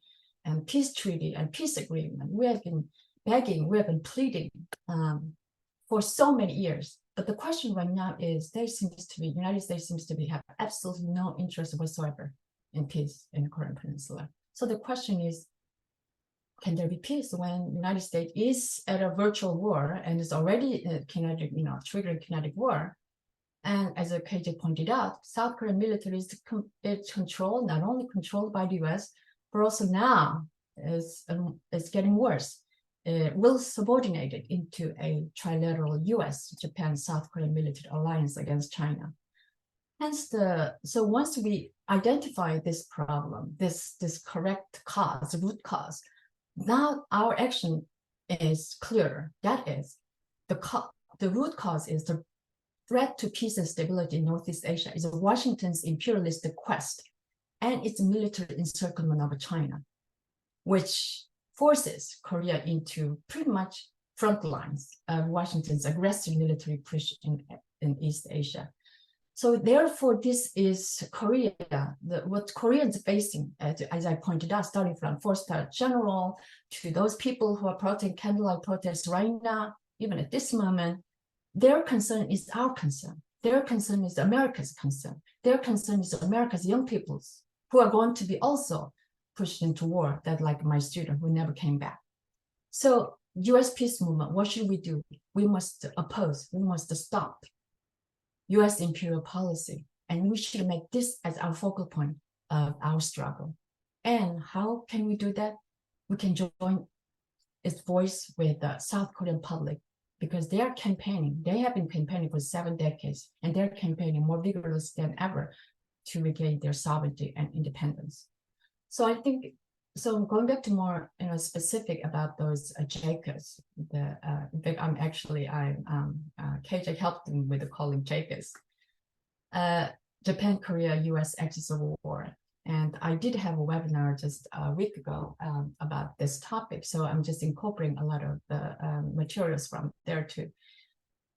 Speaker 6: and peace treaty and peace agreement. We have been begging, we have been pleading for so many years. But the question right now is, United States seems to have absolutely no interest whatsoever in peace in the Korean Peninsula. So the question is, can there be peace when the United States is at a virtual war and is already triggering kinetic war? And as KJ pointed out, South Korean military is controlled, not only controlled by the US, but also now is getting worse. Will subordinate it into a trilateral US-Japan South Korean military alliance against China. Hence so once we identify this problem, this correct cause, root cause, now our action is clearer. That is, the root cause is the threat to peace and stability in Northeast Asia is Washington's imperialistic quest and its military encirclement of China, which forces Korea into pretty much front lines of Washington's aggressive military push in East Asia. So therefore, this is Korea, what Koreans are facing, as I pointed out, starting from 4-star general to those people who are protesting candlelight protests right now, even at this moment, their concern is our concern. Their concern is America's concern. Their concern is America's young people's who are going to be also pushed into war, that like my student who never came back. So US peace movement, what should we do? We must oppose, we must stop US imperial policy. And we should make this as our focal point of our struggle. And how can we do that? We can join its voice with the South Korean public, because they are campaigning. They have been campaigning for 7 decades, and they're campaigning more vigorously than ever to regain their sovereignty and independence. So I think, so going back to more specific about those JACAs, in fact, KJ helped them with calling JACAs. Japan, Korea, US axis of war. And I did have a webinar just a week ago about this topic. So I'm just incorporating a lot of the materials from there too.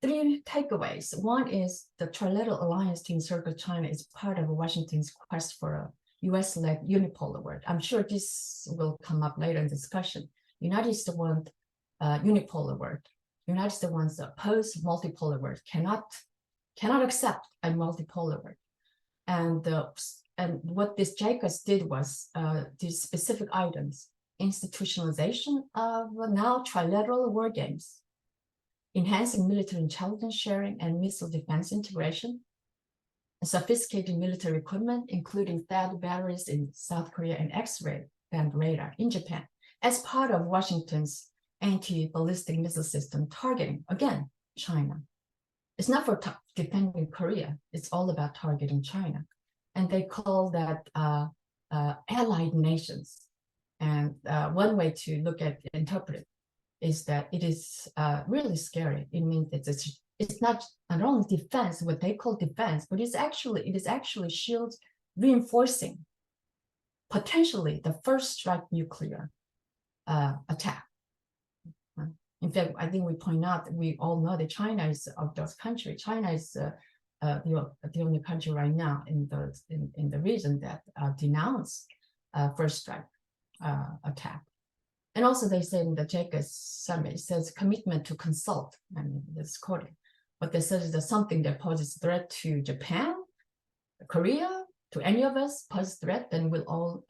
Speaker 6: 3 takeaways. One is the trilateral alliance to encircle China is part of Washington's quest for a US-led unipolar world. I'm sure this will come up later in discussion. United States want unipolar world. United States wants a post-multipolar world, cannot accept a multipolar world. And what this JACAS did was these specific items: institutionalization of now trilateral war games, enhancing military intelligence sharing and missile defense integration, sophisticated military equipment, including THAAD batteries in South Korea and X-ray band radar in Japan, as part of Washington's anti-ballistic missile system targeting, again, China. It's not for defending Korea, it's all about targeting China. And they call that allied nations. And one way to look at interpret it is that it is really scary. It means that it's not only defense, what they call defense, but it is actually shield reinforcing potentially the first strike nuclear attack. In fact, I think we point out that we all know that China is of those countries. China is the only country right now in the region that denounce first strike attack. And also they say in the JACAS summit, it says commitment to consult. I mean, it's quoted. But they said that something that poses threat to Japan, Korea, to any of us poses threat, then we'll all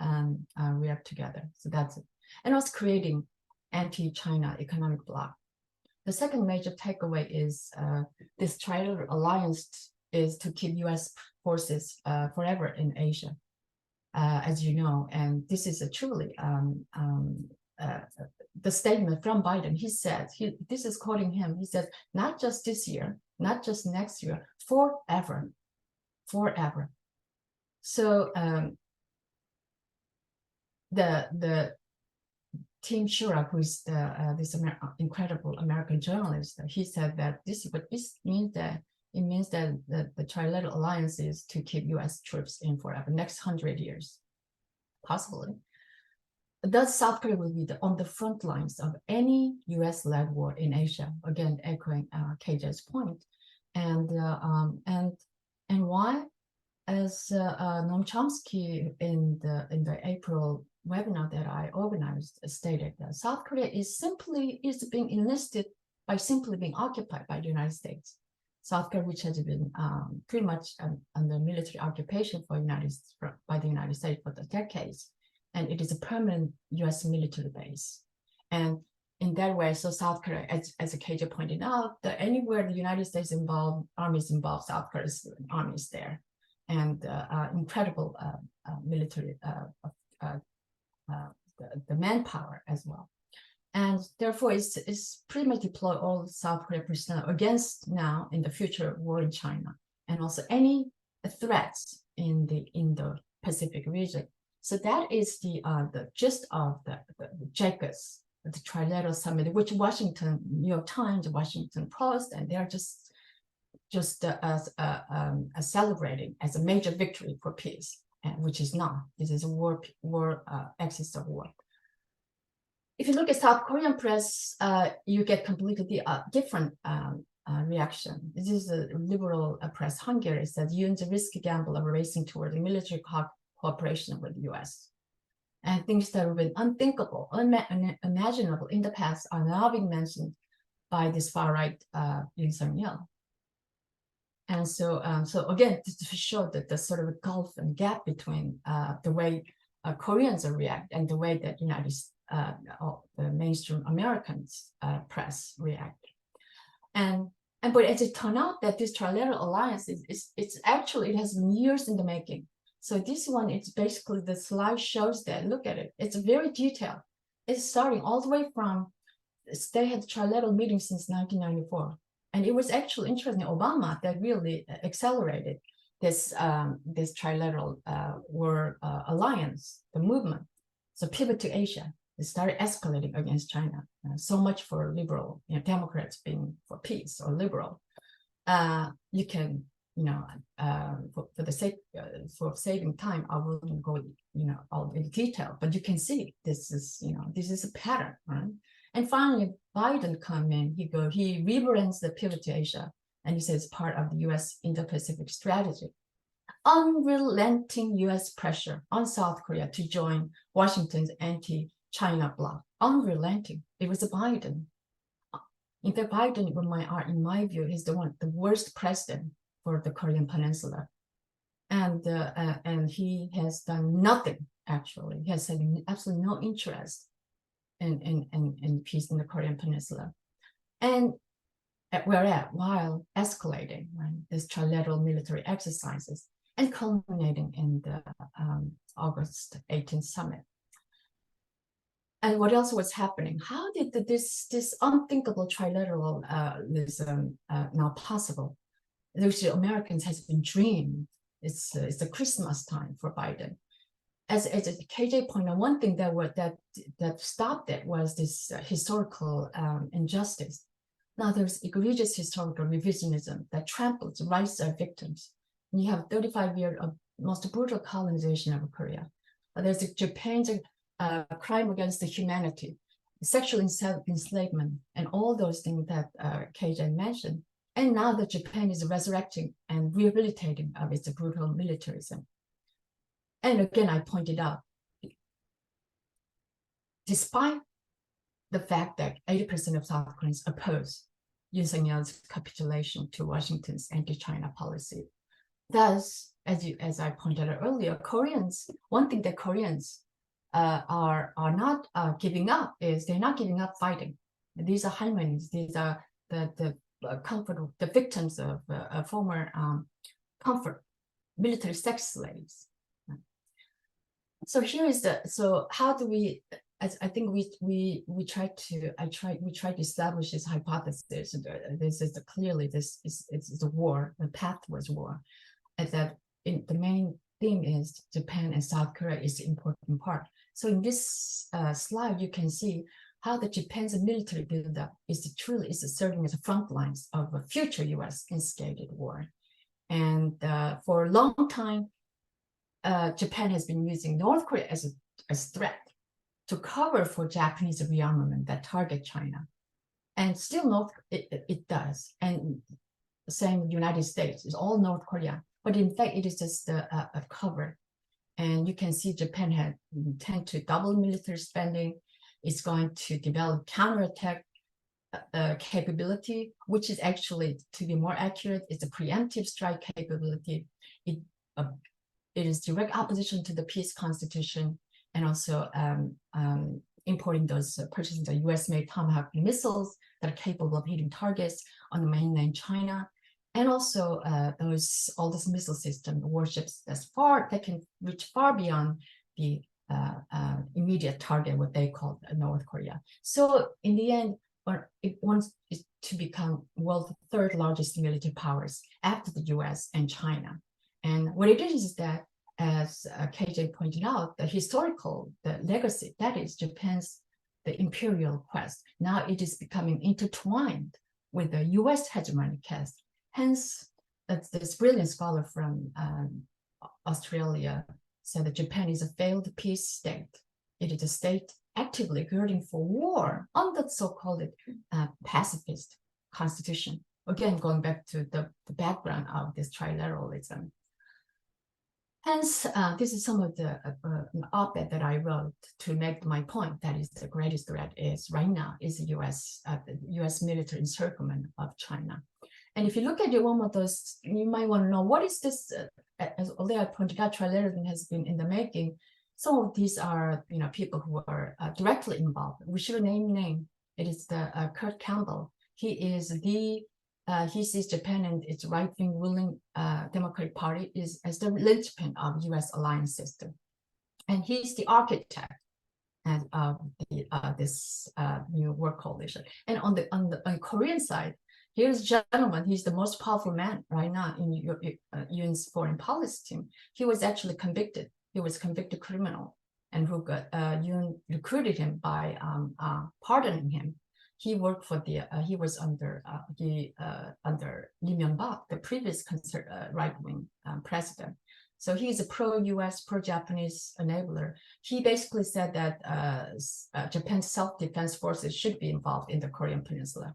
Speaker 6: react together. So that's it. And also creating anti-China economic bloc. The second major takeaway is this trilateral alliance is to keep US forces forever in Asia, as you know. And this is a truly the statement from Biden. He said, this is quoting him, he said, not just this year, not just next year, forever, forever. So the Tim Shura, who is this incredible American journalist, he said that this means that it means that the trilateral alliance is to keep US troops in forever, next 100 years, possibly. Thus, South Korea will be on the front lines of any US-led war in Asia. Again, echoing KJ's point. And why? As Noam Chomsky in the April webinar that I organized stated that South Korea is being enlisted by simply being occupied by the United States. South Korea, which has been pretty much under military occupation by the United States for decades, and it is a permanent U.S. military base. And in that way, so South Korea, as KJ pointed out, that anywhere the United States armies involved, South Korea's army is there, and incredible military the manpower as well. And therefore, it's pretty much deploy all South Korean personnel against now in the future war in China, and also any threats in the Indo-Pacific region. So that is the gist of the JACAS, the Trilateral Summit, which Washington, New York Times, Washington Post, and they're just celebrating as a major victory for peace, which is not. This is a war axis of war. If you look at South Korean press, you get completely different reaction. This is a liberal press. Hungary said Yoon's a risky gamble of racing toward a military cooperation with the US. And things that have been unthinkable, unimaginable in the past are now being mentioned by this far-right Yoon Suk-yeol. And so, again, to show that the sort of gulf and gap between the way Koreans react and the way that the mainstream Americans press react. But as it turned out that this trilateral alliance it's actually, it has been years in the making. So this one, it's basically, the slide shows that, look at it, it's very detailed. It's starting all the way from, they had trilateral meetings since 1994. And it was actually interesting, Obama that really accelerated this trilateral war alliance, the movement. So pivot to Asia. It started escalating against China. So much for liberal, Democrats being for peace or liberal. You can, for the sake for saving time, I wouldn't go, all in detail. But you can see this is a pattern, right? And finally, Biden come in. He rebrands the pivot to Asia, and he says part of the U.S. Indo-Pacific strategy. Unrelenting U.S. pressure on South Korea to join Washington's anti-China bloc. Unrelenting. It was Biden. In fact, Biden, in my view, is the worst president for the Korean Peninsula, and he has done nothing. Actually, he has had absolutely no interest in peace in the Korean Peninsula, and while escalating, right, this trilateral military exercises and culminating in the August 18th summit. And what else was happening? How did this unthinkable trilateralism now possible? Which the Americans has been dreamed. It's the Christmas time for Biden. As KJ pointed out, one thing that stopped it was this historical injustice. Now there's egregious historical revisionism that tramples the rights of victims. And you have 35 years of most brutal colonization of Korea. There's Japan's crime against the humanity, sexual enslavement, and all those things that KJ mentioned. And now that Japan is resurrecting and rehabilitating of its brutal militarism. And again, I pointed out, despite the fact that 80% of South Koreans oppose Yoon Suk-yeol's capitulation to Washington's anti-China policy. Thus, as I pointed out earlier, one thing that Koreans are not giving up is they're not giving up fighting. These are Halmanis, these are the victims of former comfort military sex slaves. So how do we? I think we try to establish this hypothesis. This is clearly it's a war. The path was war, and that the main theme is Japan and South Korea is the important part. So in this slide, you can see how the Japan's military buildup is serving as a front lines of a future U.S. instigated war. And for a long time, Japan has been using North Korea as a threat to cover for Japanese rearmament that target China. And still it does. And same with the United States, it's all North Korea. But in fact, it is just a cover. And you can see Japan had intent to double military spending. It's going to develop counterattack capability, which is actually, to be more accurate, it's a preemptive strike capability. It is direct opposition to the peace constitution, and also importing purchasing the US-made Tomahawk missiles that are capable of hitting targets on the mainland China, and also all this missile system, warships that can reach far beyond the immediate target, what they call North Korea. So in the end, it wants to become world's third largest military powers after the US and China. And what it is that, as KJ pointed out, the legacy, that is Japan's, the imperial quest. Now it is becoming intertwined with the US hegemonic quest. Hence, this brilliant scholar from Australia said that Japan is a failed peace state. It is a state actively girding for war on the so-called pacifist constitution. again, going back to the background of this trilateralism. Hence, this is some of the op-ed that I wrote to make my point that is the greatest threat is right now is the U.S. military encirclement of China. And if you look at one of those, you might want to know what is this? As although I pointed out, trilateralism has been in the making. Some of these are people who are directly involved. We should name. It is the Kurt Campbell. He is he sees Japan and its right-wing ruling Democratic Party as the linchpin of U.S. alliance system, and he's the architect of this new world coalition. And on the Korean side, here's a gentleman. He's the most powerful man right now in Yoon's foreign policy team. He was actually convicted. He was a convicted criminal, and who got Yoon recruited him by pardoning him. He worked for he was under Lee Myung-bak, the previous right-wing president. So he's a pro-US, pro-Japanese enabler. He basically said that Japan's self-defense forces should be involved in the Korean Peninsula.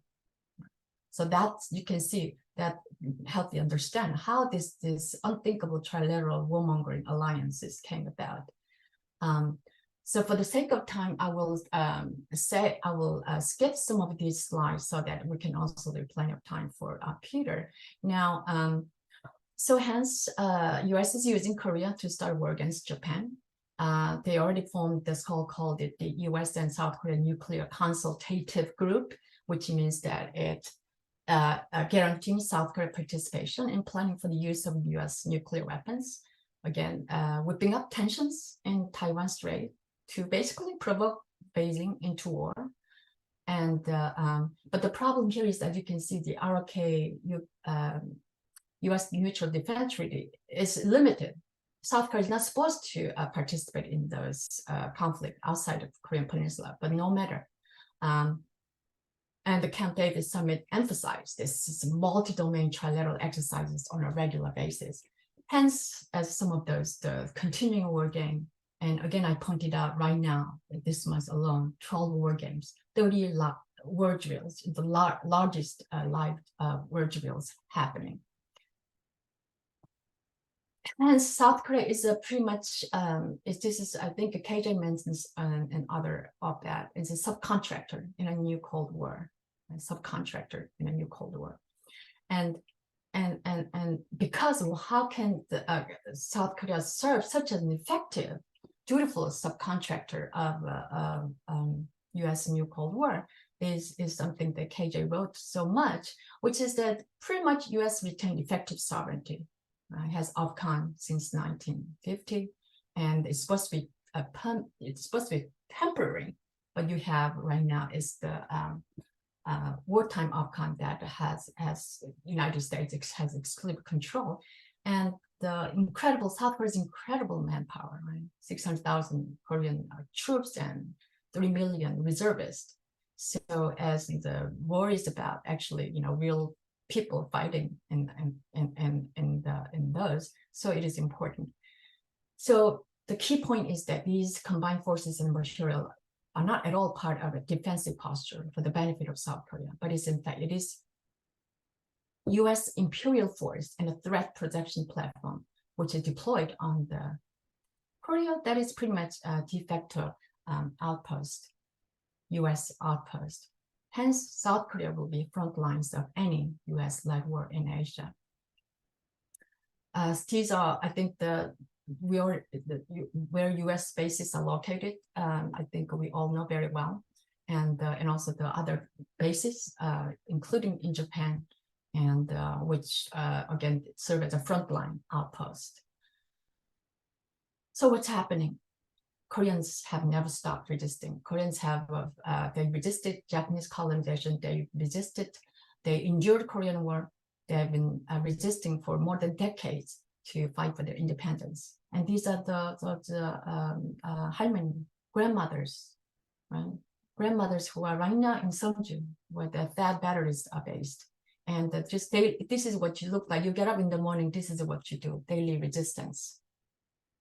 Speaker 6: So that's, you can see that help you understand how this unthinkable trilateral warmongering alliances came about. So for the sake of time, I will skip some of these slides so that we can also leave plenty of time for Peter. Now, so hence, US is using Korea to start war against Japan. They already formed this called the US and South Korea Nuclear Consultative Group, which means that it guarantees South Korea participation in planning for the use of US nuclear weapons. Again, whipping up tensions in Taiwan Strait to basically provoke Beijing into war. And but the problem here is that you can see the ROK US Mutual Defense Treaty is limited. South Korea is not supposed to participate in those conflict outside of Korean Peninsula, but no matter. And the Camp David Summit emphasized this multi-domain trilateral exercises on a regular basis. Hence, as some of those, the continuing war game. And again, I pointed out right now, this month alone, 12 war games, 30 war drills, the largest live war drills happening. And South Korea is a pretty much, this is, I think KJ mentions and other of that, is a subcontractor in a new Cold War, a subcontractor in a new Cold War. And because of how can the, South Korea serve such an effective, dutiful subcontractor of U.S. new Cold War is something that KJ wrote so much, which is that pretty much U.S. retained effective sovereignty. Has OFCON since 1950, and it's supposed to be temporary. But you have right now is the wartime OFCON that has United States has exclusive control, and the incredible South Korea's incredible manpower, right? 600,000 Korean troops and 3 million reservists. So as the war is about actually, real people fighting in those, so it is important. So the key point is that these combined forces and material are not at all part of a defensive posture for the benefit of South Korea, but it's in fact, it is US imperial force and a threat projection platform, which is deployed on the Korea that is pretty much a de facto outpost, US outpost. Hence, South Korea will be front lines of any US-led war in Asia. These are, I think, where US bases are located. I think we all know very well, and also the other bases, including in Japan, and which again serve as a frontline outpost. So what's happening? Koreans have never stopped resisting. Koreans have, they resisted Japanese colonization. They endured Korean War. They have been resisting for more than decades to fight for their independence. And these are the 할머니, grandmothers, right? Grandmothers who are right now in Seongju, where the THAAD batteries are based. And this is what you look like. You get up in the morning, this is what you do, daily resistance.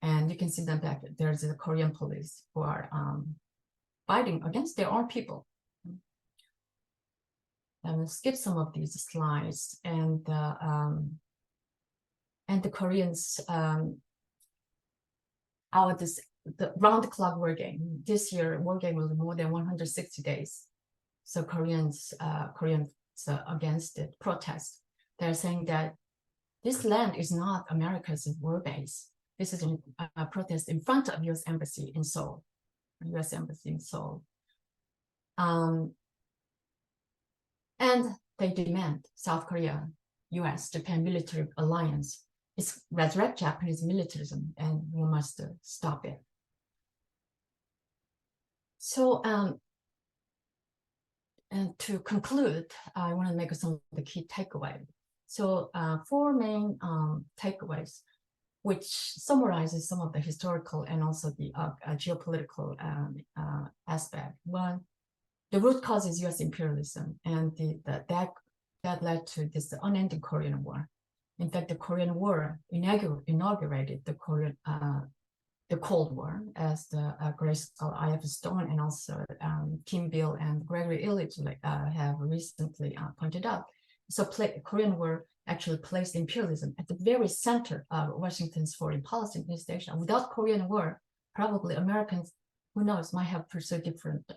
Speaker 6: And you can see them back. There's the Korean police who are fighting against their own people. skip some of these slides, and the Koreans the round-the-clock war game. This year, war game was more than 160 days. So Koreans against it protest. They're saying that this land is not America's war base. This is a protest in front of U.S. Embassy in Seoul. U.S. Embassy in Seoul. And they demand South Korea, U.S., Japan military alliance is resurrect Japanese militarism, and we must stop it. So, and to conclude, I want to make some of the key takeaways. So, 4 main takeaways, which summarizes some of the historical and also the geopolitical aspect. One, the root cause is U.S. imperialism, and that led to this unending Korean War. In fact, the Korean War inaugurated the Cold War, as the great scholar I.F. Stone and also Kim Bill and Gregory Illich have recently pointed out. So Korean War actually placed imperialism at the very center of Washington's foreign policy in East Asia. Without Korean War, probably Americans, who knows, might have pursued different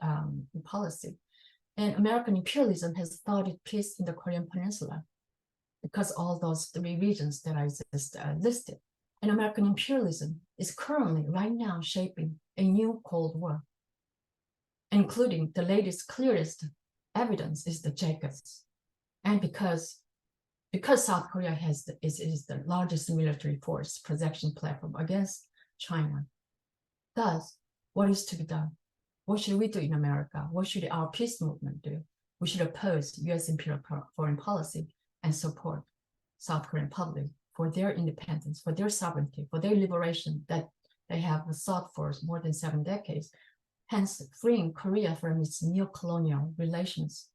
Speaker 6: policy. And American imperialism has thwarted peace in the Korean Peninsula because all those 3 regions that I just listed. And American imperialism is currently, right now, shaping a new Cold War, including the latest, clearest evidence is the JACOS. And because South Korea is the largest military force projection platform against China, thus, what is to be done? What should we do in America? What should our peace movement do? We should oppose U.S. imperial foreign policy and support South Korean public for their independence, for their sovereignty, for their liberation that they have sought for more than 7 decades, hence freeing Korea from its neo-colonial relations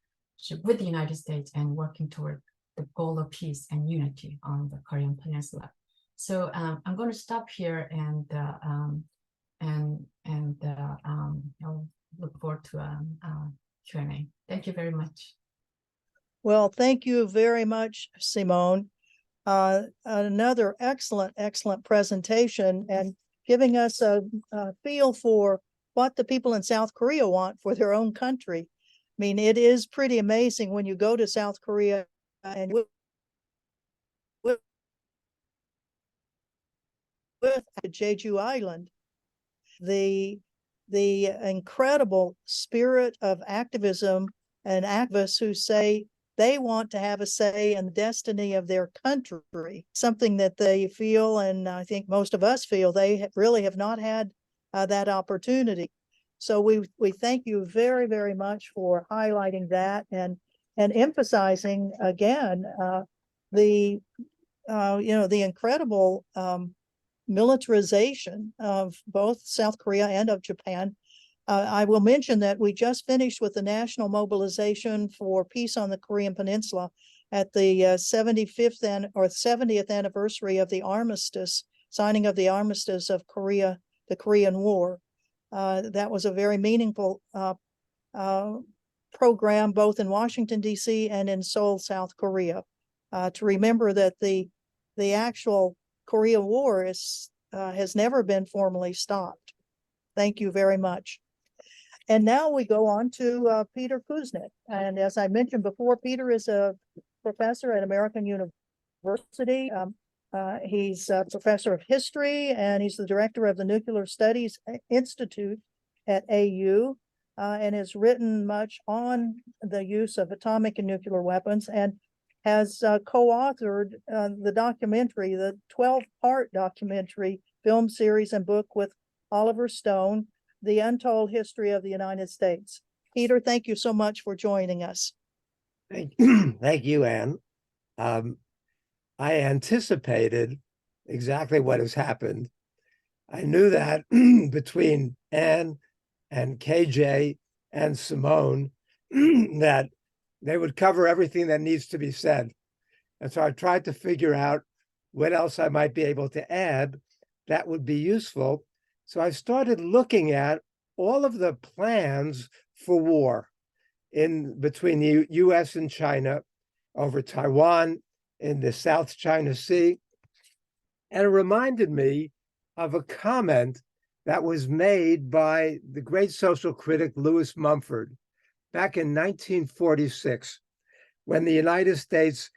Speaker 6: with the United States and working toward the goal of peace and unity on the Korean Peninsula. So I'm going to stop here and I'll look forward to Q&A. Thank you very much.
Speaker 2: Well, thank you very much, Simone. Another excellent presentation, and giving us a feel for what the people in South Korea want for their own country. I mean, it is pretty amazing when you go to South Korea and with Jeju Island, the incredible spirit of activism and activists who say they want to have a say in the destiny of their country, something that they feel, and I think most of us feel, they really have not had that opportunity. So we thank you very, very much for highlighting that and emphasizing again the incredible militarization of both South Korea and of Japan. I will mention that we just finished with the national mobilization for peace on the Korean Peninsula at the 75th or 70th anniversary of the armistice, signing of the armistice of Korea, the Korean War. That was a very meaningful program, both in Washington, D.C. and in Seoul, South Korea, to remember that the actual Korean War has never been formally stopped. Thank you very much. And now we go on to Peter Kuznick. And as I mentioned before, Peter is a professor at American University. He's a professor of history, and he's the director of the Nuclear Studies Institute at AU, and has written much on the use of atomic and nuclear weapons, and has co-authored the documentary, the 12-part documentary film series and book with Oliver Stone, The Untold History of the United States. Peter, thank you so much for joining us.
Speaker 7: Thank you, Anne. I anticipated exactly what has happened. I knew that between Anne and KJ and Simone that they would cover everything that needs to be said. And so I tried to figure out what else I might be able to add that would be useful. So I started looking at all of the plans for war. in between the US and China over Taiwan in the South China Sea. And it reminded me of a comment that was made by the great social critic Lewis Mumford back in 1946, when the United States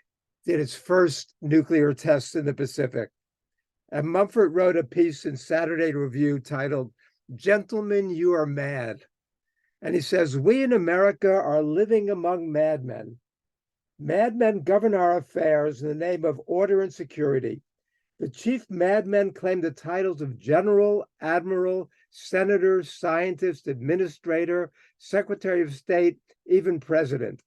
Speaker 7: did its first nuclear tests in the Pacific. And Mumford wrote a piece in Saturday Review titled, "Gentlemen, You Are Mad." And he says, "We in America are living among madmen. Madmen govern our affairs in the name of order and security. The chief madmen claim the titles of general, admiral, senator, scientist, administrator, secretary of state, even president.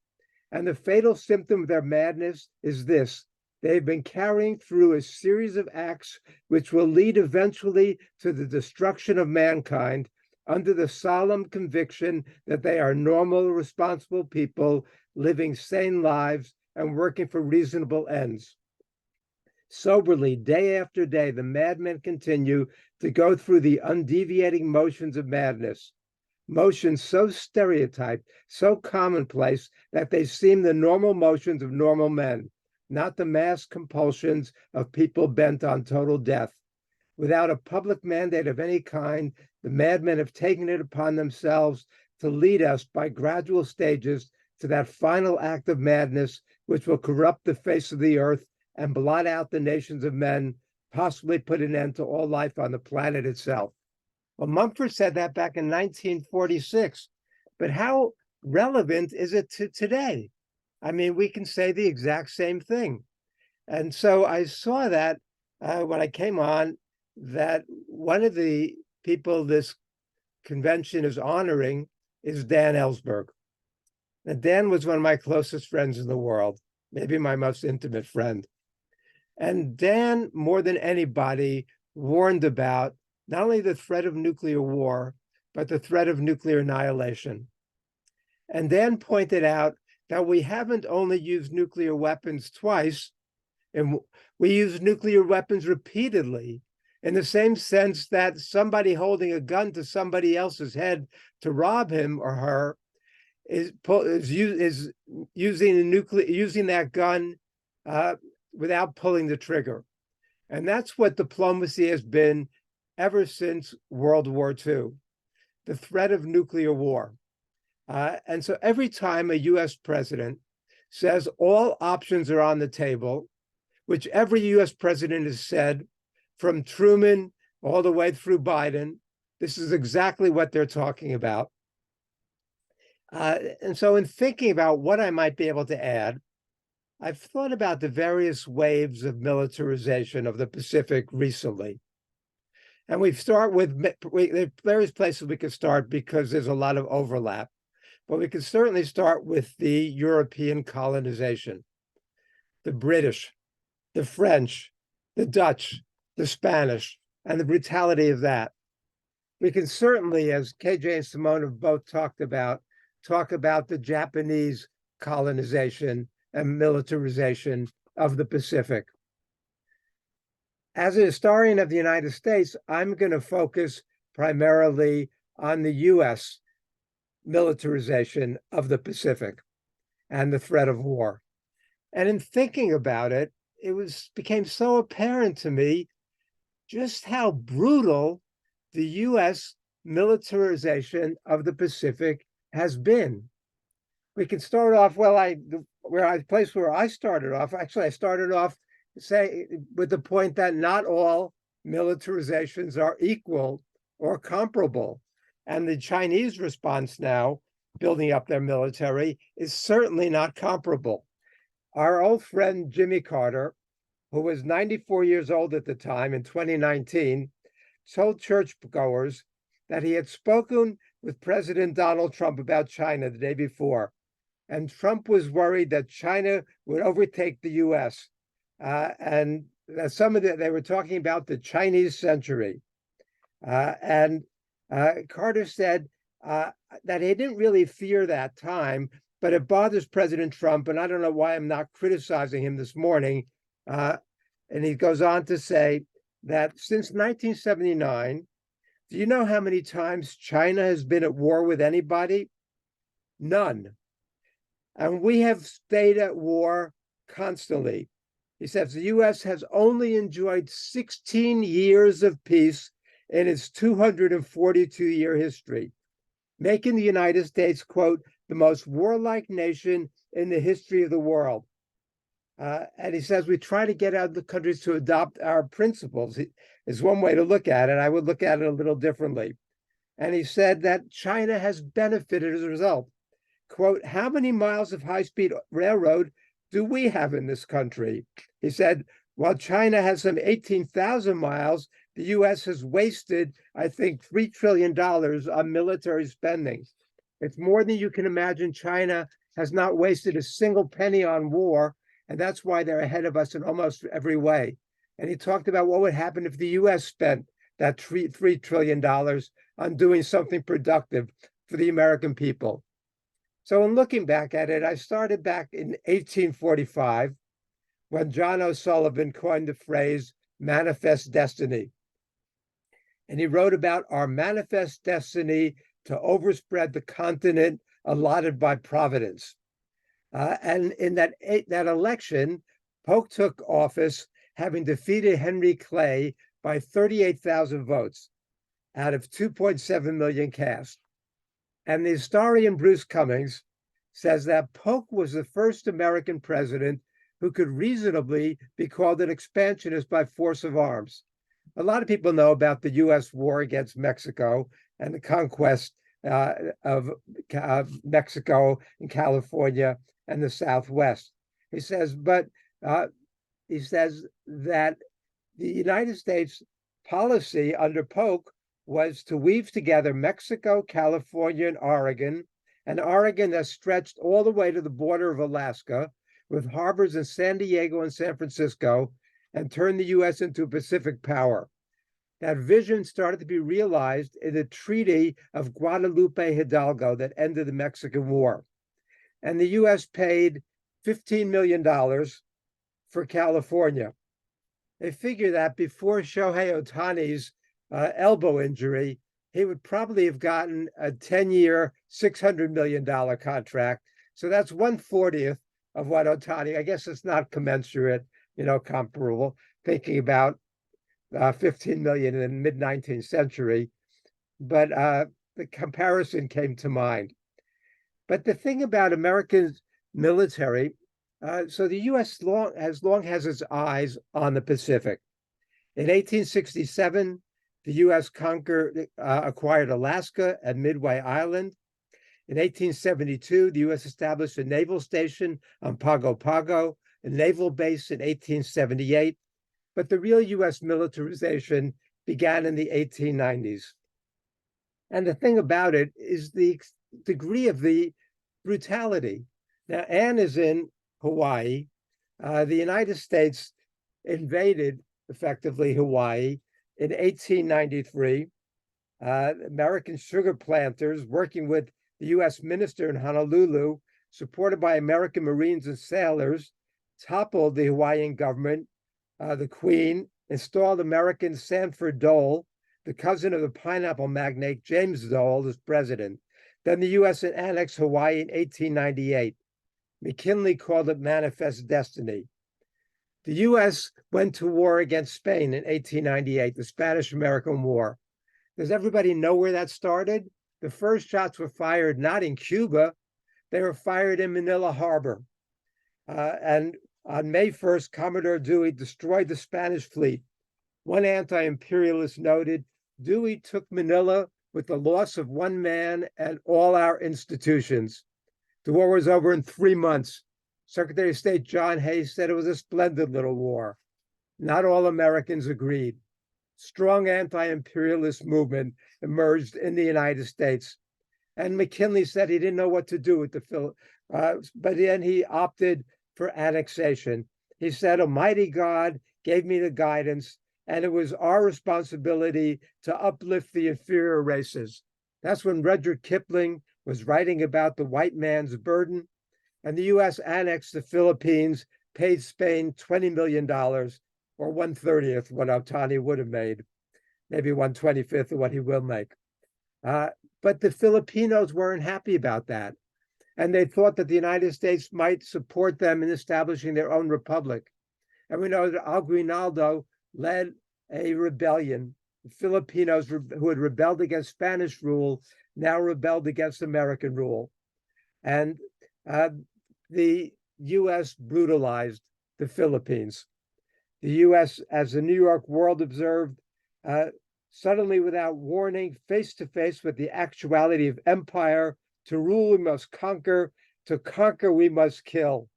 Speaker 7: And the fatal symptom of their madness is this: they've been carrying through a series of acts which will lead eventually to the destruction of mankind, under the solemn conviction that they are normal, responsible people living sane lives and working for reasonable ends. Soberly, day after day, the madmen continue to go through the undeviating motions of madness, motions so stereotyped, so commonplace, that they seem the normal motions of normal men, not the mass compulsions of people bent on total death. Without a public mandate of any kind, the madmen have taken it upon themselves to lead us by gradual stages to that final act of madness which will corrupt the face of the earth and blot out the nations of men, possibly put an end to all life on the planet itself." Well, Mumford said that back in 1946, but how relevant is it to today? I mean, we can say the exact same thing. And so I saw that when I came on, that one of the people this convention is honoring is Dan Ellsberg. And Dan was one of my closest friends in the world, maybe my most intimate friend. And Dan, more than anybody, warned about not only the threat of nuclear war, but the threat of nuclear annihilation. And Dan pointed out that we haven't only used nuclear weapons twice, and we use nuclear weapons repeatedly, in the same sense that somebody holding a gun to somebody else's head to rob him or her is using that gun without pulling the trigger. And that's what diplomacy has been ever since World War II, the threat of nuclear war. And so every time a US president says all options are on the table, which every US president has said, from Truman all the way through Biden, this is exactly what they're talking about. And so in thinking about what I might be able to add, I've thought about the various waves of militarization of the Pacific recently. And we start with, there are various places we could start because there's a lot of overlap. But we could certainly start with the European colonization, the British, the French, the Dutch, the Spanish, and the brutality of that. We can certainly, as KJ and Simone have both talked about, talk about the Japanese colonization and militarization of the Pacific. As a historian of the United States, I'm going to focus primarily on the US militarization of the Pacific and the threat of war. And in thinking about it, became so apparent to me just how brutal the US militarization of the Pacific has been. We can start off, the place where I started off, actually I started off with the point that not all militarizations are equal or comparable. And the Chinese response now, building up their military, is certainly not comparable. Our old friend Jimmy Carter, who was 94 years old at the time in 2019, told churchgoers that he had spoken with President Donald Trump about China the day before. And Trump was worried that China would overtake the US. And they were talking about the Chinese century. And Carter said that he didn't really fear that time, but it bothers President Trump. And I don't know why I'm not criticizing him this morning. And he goes on to say that since 1979, do you know how many times China has been at war with anybody? None. and we have stayed at war constantly. He says the US has only enjoyed 16 years of peace in its 242-year history, making the United States, quote, the most warlike nation in the history of the world. And he says we try to get other countries to adopt our principles. Is one way to look at it. I would look at it a little differently. And he said that China has benefited as a result. Quote, how many miles of high-speed railroad do we have in this country? He said, while China has some 18,000 miles, the US has wasted, I think, $3 trillion on military spending. It's more than you can imagine. China has not wasted a single penny on war, and that's why they're ahead of us in almost every way. And he talked about what would happen if the US spent that $3 trillion on doing something productive for the American people. So in looking back at it, I started back in 1845 when John O'Sullivan coined the phrase manifest destiny. And he wrote about our manifest destiny to overspread the continent allotted by Providence. And in that election, Polk took office having defeated Henry Clay by 38,000 votes out of 2.7 million cast. And the historian Bruce Cummings says that Polk was the first American president who could reasonably be called an expansionist by force of arms. A lot of people know about the U.S. war against Mexico and the conquest of Mexico and California and the Southwest. He says, but he says that the United States policy under Polk was to weave together Mexico, California, and Oregon that stretched all the way to the border of Alaska, with harbors in San Diego and San Francisco, and turn the U.S. into a Pacific power. That vision started to be realized in the Treaty of Guadalupe Hidalgo that ended the Mexican War. And the U.S. paid $15 million for California. They figure that before Shohei Ohtani's elbow injury, he would probably have gotten a 10-year, $600 million contract. So that's 1/40 of what Ohtani, I guess it's not commensurate, comparable, thinking about 15 million in the mid-19th century. But the comparison came to mind. But the thing about American military, so the U.S. has its eyes on the Pacific. In 1867, the U.S. acquired Alaska and Midway Island. In 1872, the U.S. established a naval station on Pago Pago, a naval base in 1878. But the real U.S. militarization began in the 1890s. And the thing about it is the degree of the brutality. Now, Anne is in Hawaii. The United States invaded, effectively, Hawaii in 1893. American sugar planters, working with the U.S. minister in Honolulu, supported by American Marines and sailors, toppled the Hawaiian government. The Queen installed American Sanford Dole, the cousin of the pineapple magnate James Dole, as president. Then the U.S. annexed Hawaii in 1898. McKinley called it manifest destiny. The U.S. went to war against Spain in 1898, the Spanish-American War. Does everybody know where that started? The first shots were fired not in Cuba, they were fired in Manila Harbor. And on May 1st, Commodore Dewey destroyed the Spanish fleet. One anti-imperialist noted, Dewey took Manila with the loss of one man and all our institutions. The war was over in 3 months. Secretary of State John Hayes said it was a splendid little war. Not all Americans agreed. Strong anti-imperialist movement emerged in the United States. And McKinley said he didn't know what to do with the but then he opted for annexation. He said, Almighty God gave me the guidance, and it was our responsibility to uplift the inferior races. That's when Rudyard Kipling was writing about the white man's burden, and the U.S. annexed the Philippines, paid Spain $20 million, or 1/30th what Ohtani would have made, maybe 1/25th of what he will make. But the Filipinos weren't happy about that. and they thought that the United States might support them in establishing their own republic. And we know that Aguinaldo led a rebellion. The Filipinos who had rebelled against Spanish rule now rebelled against American rule. And the U.S. brutalized the Philippines. The U.S., as the New York World observed, suddenly without warning, face to face with the actuality of empire, to rule we must conquer, to conquer we must kill.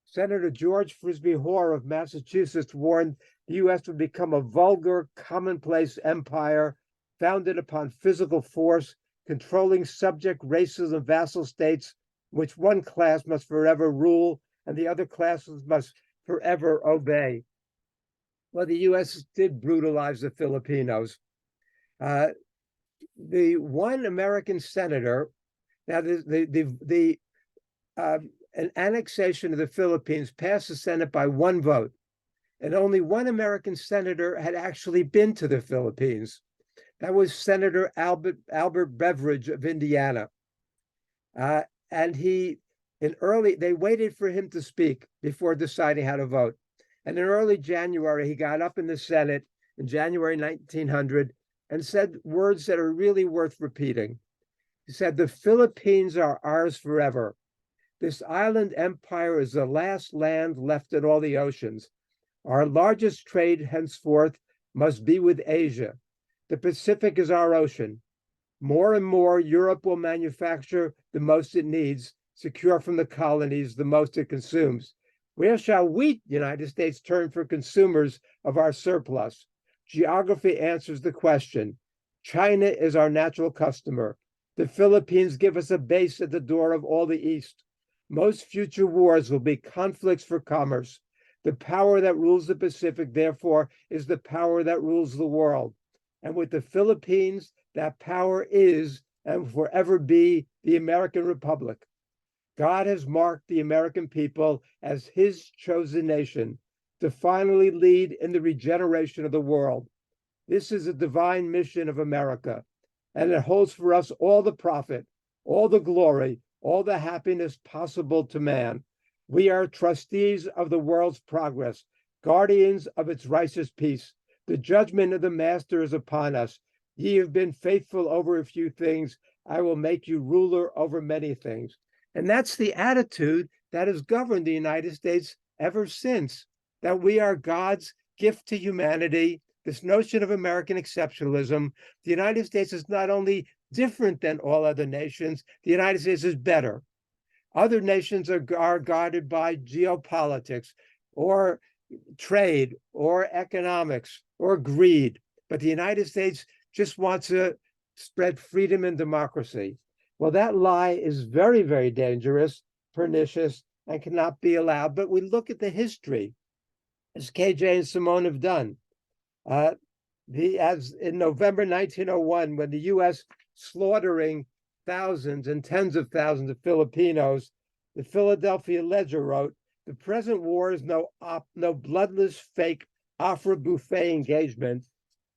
Speaker 7: Senator George Frisbee Hoare of Massachusetts warned the U.S. would become a vulgar, commonplace empire founded upon physical force, controlling subject races and vassal states, which one class must forever rule and the other classes must forever obey. Well, the U.S. did brutalize the Filipinos. The one American senator, now an annexation of the Philippines passed the Senate by one vote, and only one American senator had actually been to the Philippines. That was Senator Albert Beveridge of Indiana. And they waited for him to speak before deciding how to vote. And in early January, he got up in the Senate in January 1900 and said words that are really worth repeating. He said, "The Philippines are ours forever. This island empire is the last land left in all the oceans. Our largest trade henceforth must be with Asia. The Pacific is our ocean. More and more, Europe will manufacture the most it needs, secure from the colonies the most it consumes. Where shall we, United States, turn for consumers of our surplus? Geography answers the question. China is our natural customer. The Philippines give us a base at the door of all the East. Most future wars will be conflicts for commerce. The power that rules the Pacific, therefore, is the power that rules the world. And with the Philippines, that power is and will forever be the American Republic. God has marked the American people as his chosen nation to finally lead in the regeneration of the world. This is a divine mission of America, and it holds for us all the profit, all the glory, all the happiness possible to man. We are trustees of the world's progress, guardians of its righteous peace. The judgment of the master is upon us. Ye have been faithful over a few things. I will make you ruler over many things. And that's the attitude that has governed the United States ever since, that we are God's gift to humanity, this notion of American exceptionalism. The United States is not only different than all other nations, the United States is better. Other nations are guarded by geopolitics or trade or economics or greed, but the United States just wants to spread freedom and democracy. Well, that lie is very, very dangerous, pernicious, and cannot be allowed. But we look at the history, as KJ and Simone have done. As in November 1901, when the U.S. slaughtering thousands and tens of thousands of Filipinos, the Philadelphia Ledger wrote, "The present war is no bloodless, fake, opera buffet engagement.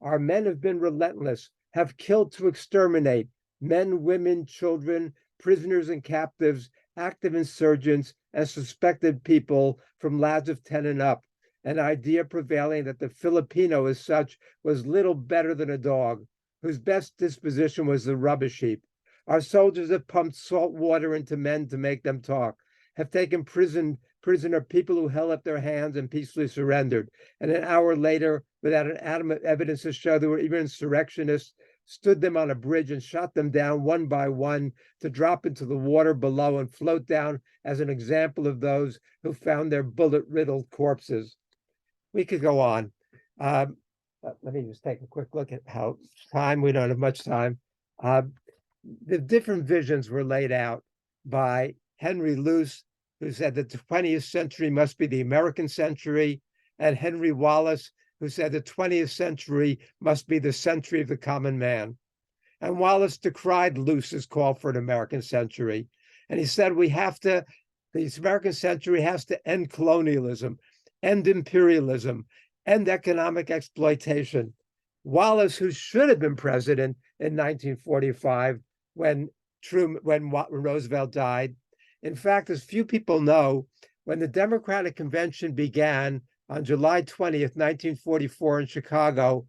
Speaker 7: Our men have been relentless, have killed to exterminate men, women, children, prisoners and captives, active insurgents, and suspected people from lads of 10 and up. An idea prevailing that the Filipino as such was little better than a dog, whose best disposition was the rubbish heap. Our soldiers have pumped salt water into men to make them talk, have taken prisoner people who held up their hands and peacefully surrendered, and an hour later, without an atom of evidence to show they were even insurrectionists, stood them on a bridge and shot them down one by one to drop into the water below and float down as an example of those who found their bullet-riddled corpses." We could go on. Let me just take a quick look at how we don't have much time. The different visions were laid out by Henry Luce, who said that the 20th century must be the American century, and Henry Wallace, who said the 20th century must be the century of the common man. And Wallace decried Luce's call for an American century. And he said the American century has to end colonialism, end imperialism, end economic exploitation. Wallace, who should have been president in 1945, when when Roosevelt died. In fact, as few people know, when the Democratic Convention began on July 20th, 1944 in Chicago,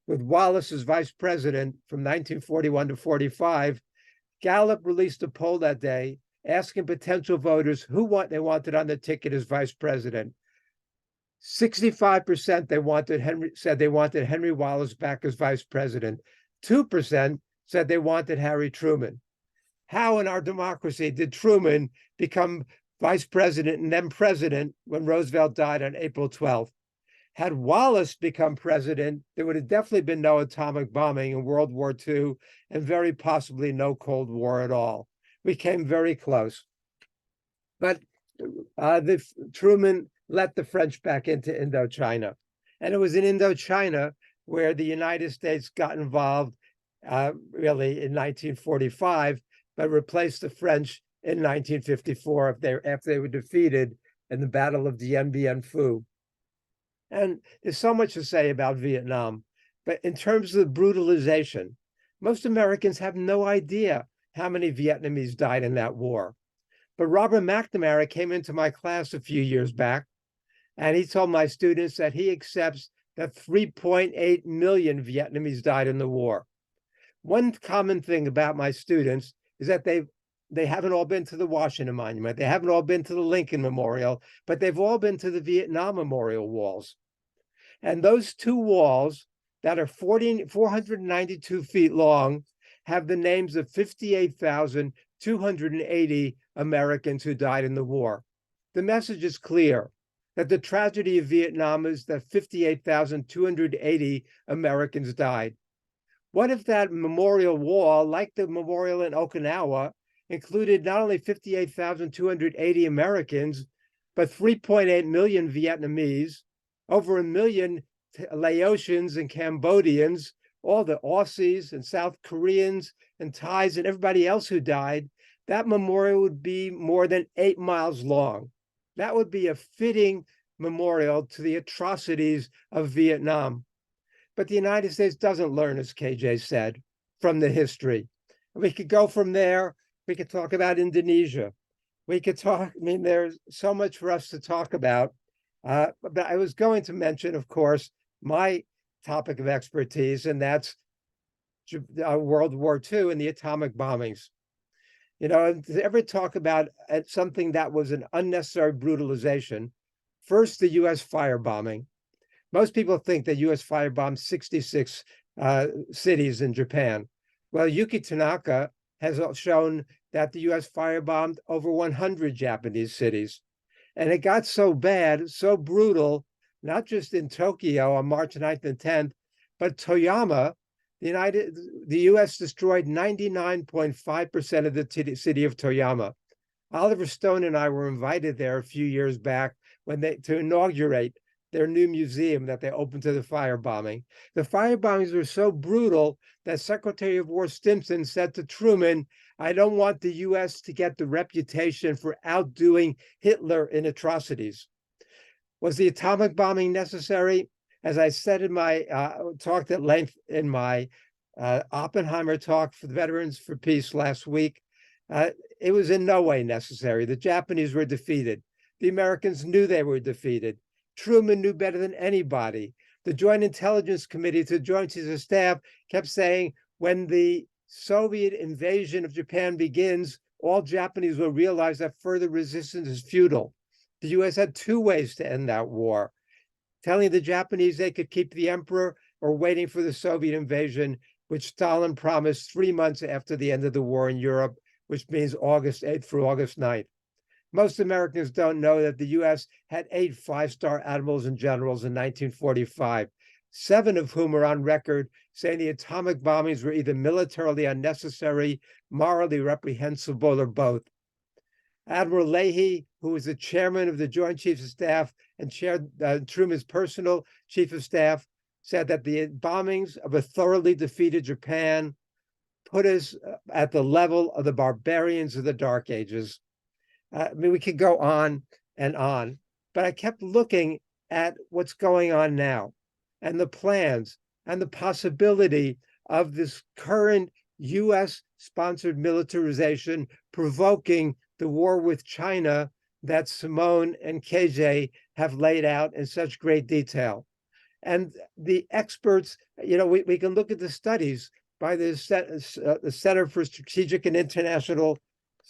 Speaker 7: with Wallace as vice president from 1941 to 45, Gallup released a poll that day asking potential voters who they wanted on the ticket as vice president. 65% said they wanted Henry Wallace back as vice president. 2% said they wanted Harry Truman. How in our democracy did Truman become vice president and then president when Roosevelt died on April 12th? Had Wallace become president, there would have definitely been no atomic bombing in World War II and very possibly no Cold War at all. We came very close. But Truman let the French back into Indochina. And it was in Indochina where the United States got involved really in 1945, but replaced the French in 1954 after they were defeated in the Battle of Dien Bien Phu. And there's so much to say about Vietnam, but in terms of the brutalization, most Americans have no idea how many Vietnamese died in that war. But Robert McNamara came into my class a few years back, and he told my students that he accepts that 3.8 million Vietnamese died in the war. One common thing about my students is that they haven't all been to the Washington Monument, they haven't all been to the Lincoln Memorial, but they've all been to the Vietnam Memorial walls. And those two walls that are 492 feet long have the names of 58,280 Americans who died in the war. The message is clear that the tragedy of Vietnam is that 58,280 Americans died. What if that memorial wall, like the memorial in Okinawa, included not only 58,280 Americans, but 3.8 million Vietnamese, over 1 million Laotians and Cambodians, all the Aussies and South Koreans and Thais and everybody else who died? That memorial would be more than 8 miles long. That would be a fitting memorial to the atrocities of Vietnam. But the United States doesn't learn, as KJ said, from the history. We could go from there. We could talk about Indonesia. We could talk, there's so much for us to talk about. But I was going to mention, of course, my topic of expertise, and that's World War II and the atomic bombings. To ever talk about something that was an unnecessary brutalization, first, the US firebombing. Most people think that US firebombed 66 cities in Japan. Well, Yuki Tanaka has shown that the US firebombed over 100 Japanese cities. And it got so bad, so brutal, not just in Tokyo on March 9th and 10th, but Toyama, the US destroyed 99.5% of the city of Toyama. Oliver Stone and I were invited there a few years back to inaugurate their new museum that they opened to the firebombing. The firebombings were so brutal that Secretary of War Stimson said to Truman, "I don't want the US to get the reputation for outdoing Hitler in atrocities." Was the atomic bombing necessary? As I said in my talked at length in my Oppenheimer talk for the Veterans for Peace last week, it was in no way necessary. The Japanese were defeated. The Americans knew they were defeated. Truman knew better than anybody. The Joint Intelligence Committee to the Joint Chiefs of Staff kept saying, when the Soviet invasion of Japan begins, all Japanese will realize that further resistance is futile. The US had two ways to end that war: telling the Japanese they could keep the emperor, or waiting for the Soviet invasion, which Stalin promised 3 months after the end of the war in Europe, which means August 8th through August 9th. Most Americans don't know that the US had 8 five-star admirals and generals in 1945, 7 of whom are on record saying the atomic bombings were either militarily unnecessary, morally reprehensible, or both. Admiral Leahy, who was the chairman of the Joint Chiefs of Staff and chaired Truman's personal chief of staff, said that the bombings of a thoroughly defeated Japan put us at the level of the barbarians of the Dark Ages. We could go on, but I kept looking at what's going on now and the plans and the possibility of this current US sponsored militarization provoking the war with China that Simone and KJ have laid out in such great detail. And the experts, we can look at the studies by the Center for Strategic and International,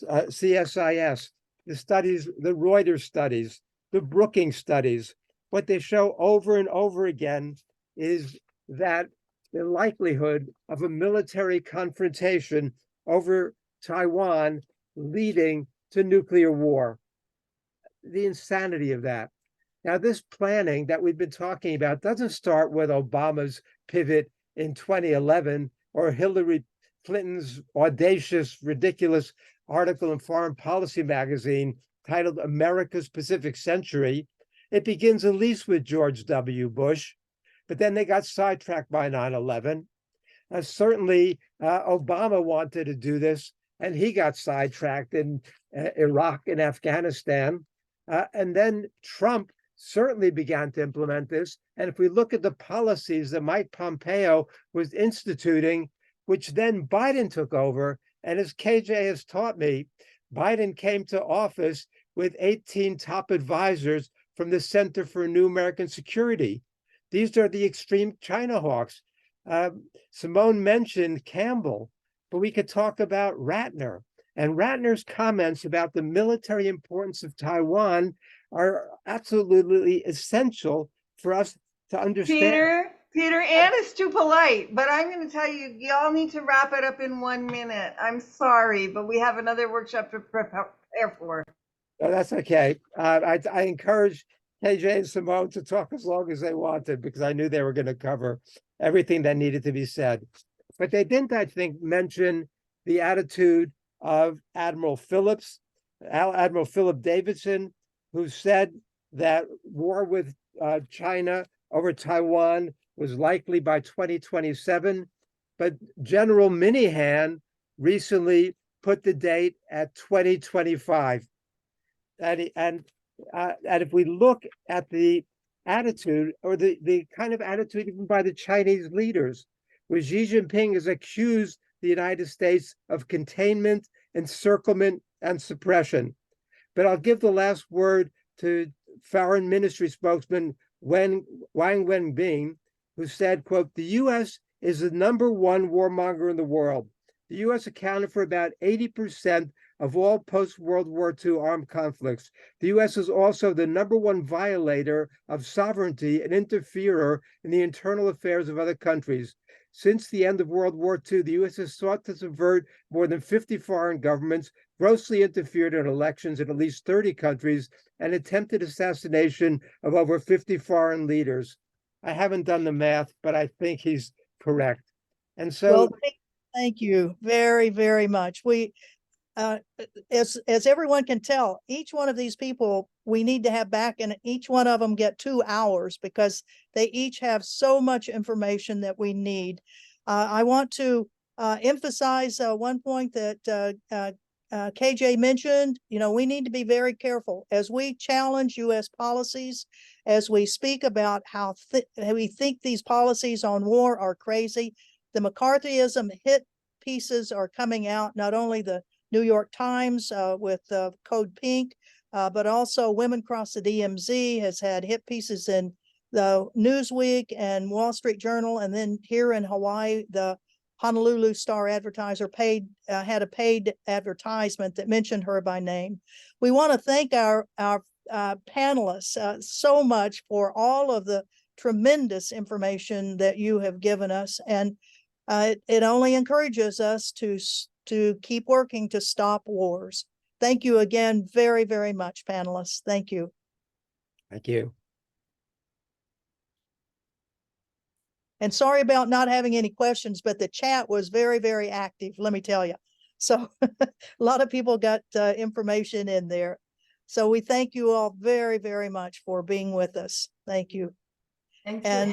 Speaker 7: CSIS, the studies, the Reuters studies, the Brookings studies. What they show over and over again is that the likelihood of a military confrontation over Taiwan leading to nuclear war. The insanity of that. Now, this planning that we've been talking about doesn't start with Obama's pivot in 2011 or Hillary Clinton's audacious, ridiculous article in Foreign Policy magazine titled America's Pacific Century. It begins at least with George W. Bush, but then they got sidetracked by 9/11. Certainly, Obama wanted to do this, and he got sidetracked in Iraq and Afghanistan. And then Trump certainly began to implement this. And if we look at the policies that Mike Pompeo was instituting, which then Biden took over, and as KJ has taught me, Biden came to office with 18 top advisors from the Center for New American Security. These are the extreme China hawks. Simone mentioned Campbell, but we could talk about Ratner. And Ratner's comments about the military importance of Taiwan are absolutely essential for us to understand.
Speaker 3: Peter, Ann is too polite, but I'm going to tell you, y'all need to wrap it up in 1 minute. I'm sorry, but we have another workshop to prepare for.
Speaker 7: Oh, that's okay. I encourage KJ and Simone to talk as long as they wanted because I knew they were going to cover everything that needed to be said. But they didn't, I think, mention the attitude of Admiral Phillips, Admiral Philip Davidson, who said that war with China over Taiwan was likely by 2027. But General Minihan recently put the date at 2025. And if we look at the attitude or the kind of attitude even by the Chinese leaders, where Xi Jinping has accused the United States of containment, encirclement, and suppression. But I'll give the last word to Foreign Ministry spokesman Wang Wenbin, who said, quote, "The U.S. is the #1 warmonger in the world. The U.S. accounted for about 80% of all post-World War II armed conflicts. The U.S. is also the #1 violator of sovereignty and interferer in the internal affairs of other countries. Since the end of World War II, the U.S. has sought to subvert more than 50 foreign governments, grossly interfered in elections in at least 30 countries, and attempted assassination of over 50 foreign leaders." I haven't done the math, but I think he's correct. And so,
Speaker 2: Well, thank you very, very much. We, as everyone can tell, each one of these people we need to have back, and each one of them get 2 hours because they each have so much information that we need. I want to emphasize one point that KJ mentioned. We need to be very careful as we challenge U.S. policies, as we speak about how we think these policies on war are crazy. The McCarthyism hit pieces are coming out, not only the New York Times with Code Pink, but also Women Across the DMZ has had hit pieces in the Newsweek and Wall Street Journal. And then here in Hawaii, the Honolulu Star Advertiser had a paid advertisement that mentioned her by name. We want to thank our panelists so much for all of the tremendous information that you have given us. And it only encourages us to keep working to stop wars. Thank you again very, very much, panelists. Thank you.
Speaker 7: thank you.
Speaker 2: And sorry about not having any questions, but the chat was very, very active, let me tell you. So a lot of people got information in there. So we thank you all very, very much for being with us. Thank you.
Speaker 6: Thank you.
Speaker 2: And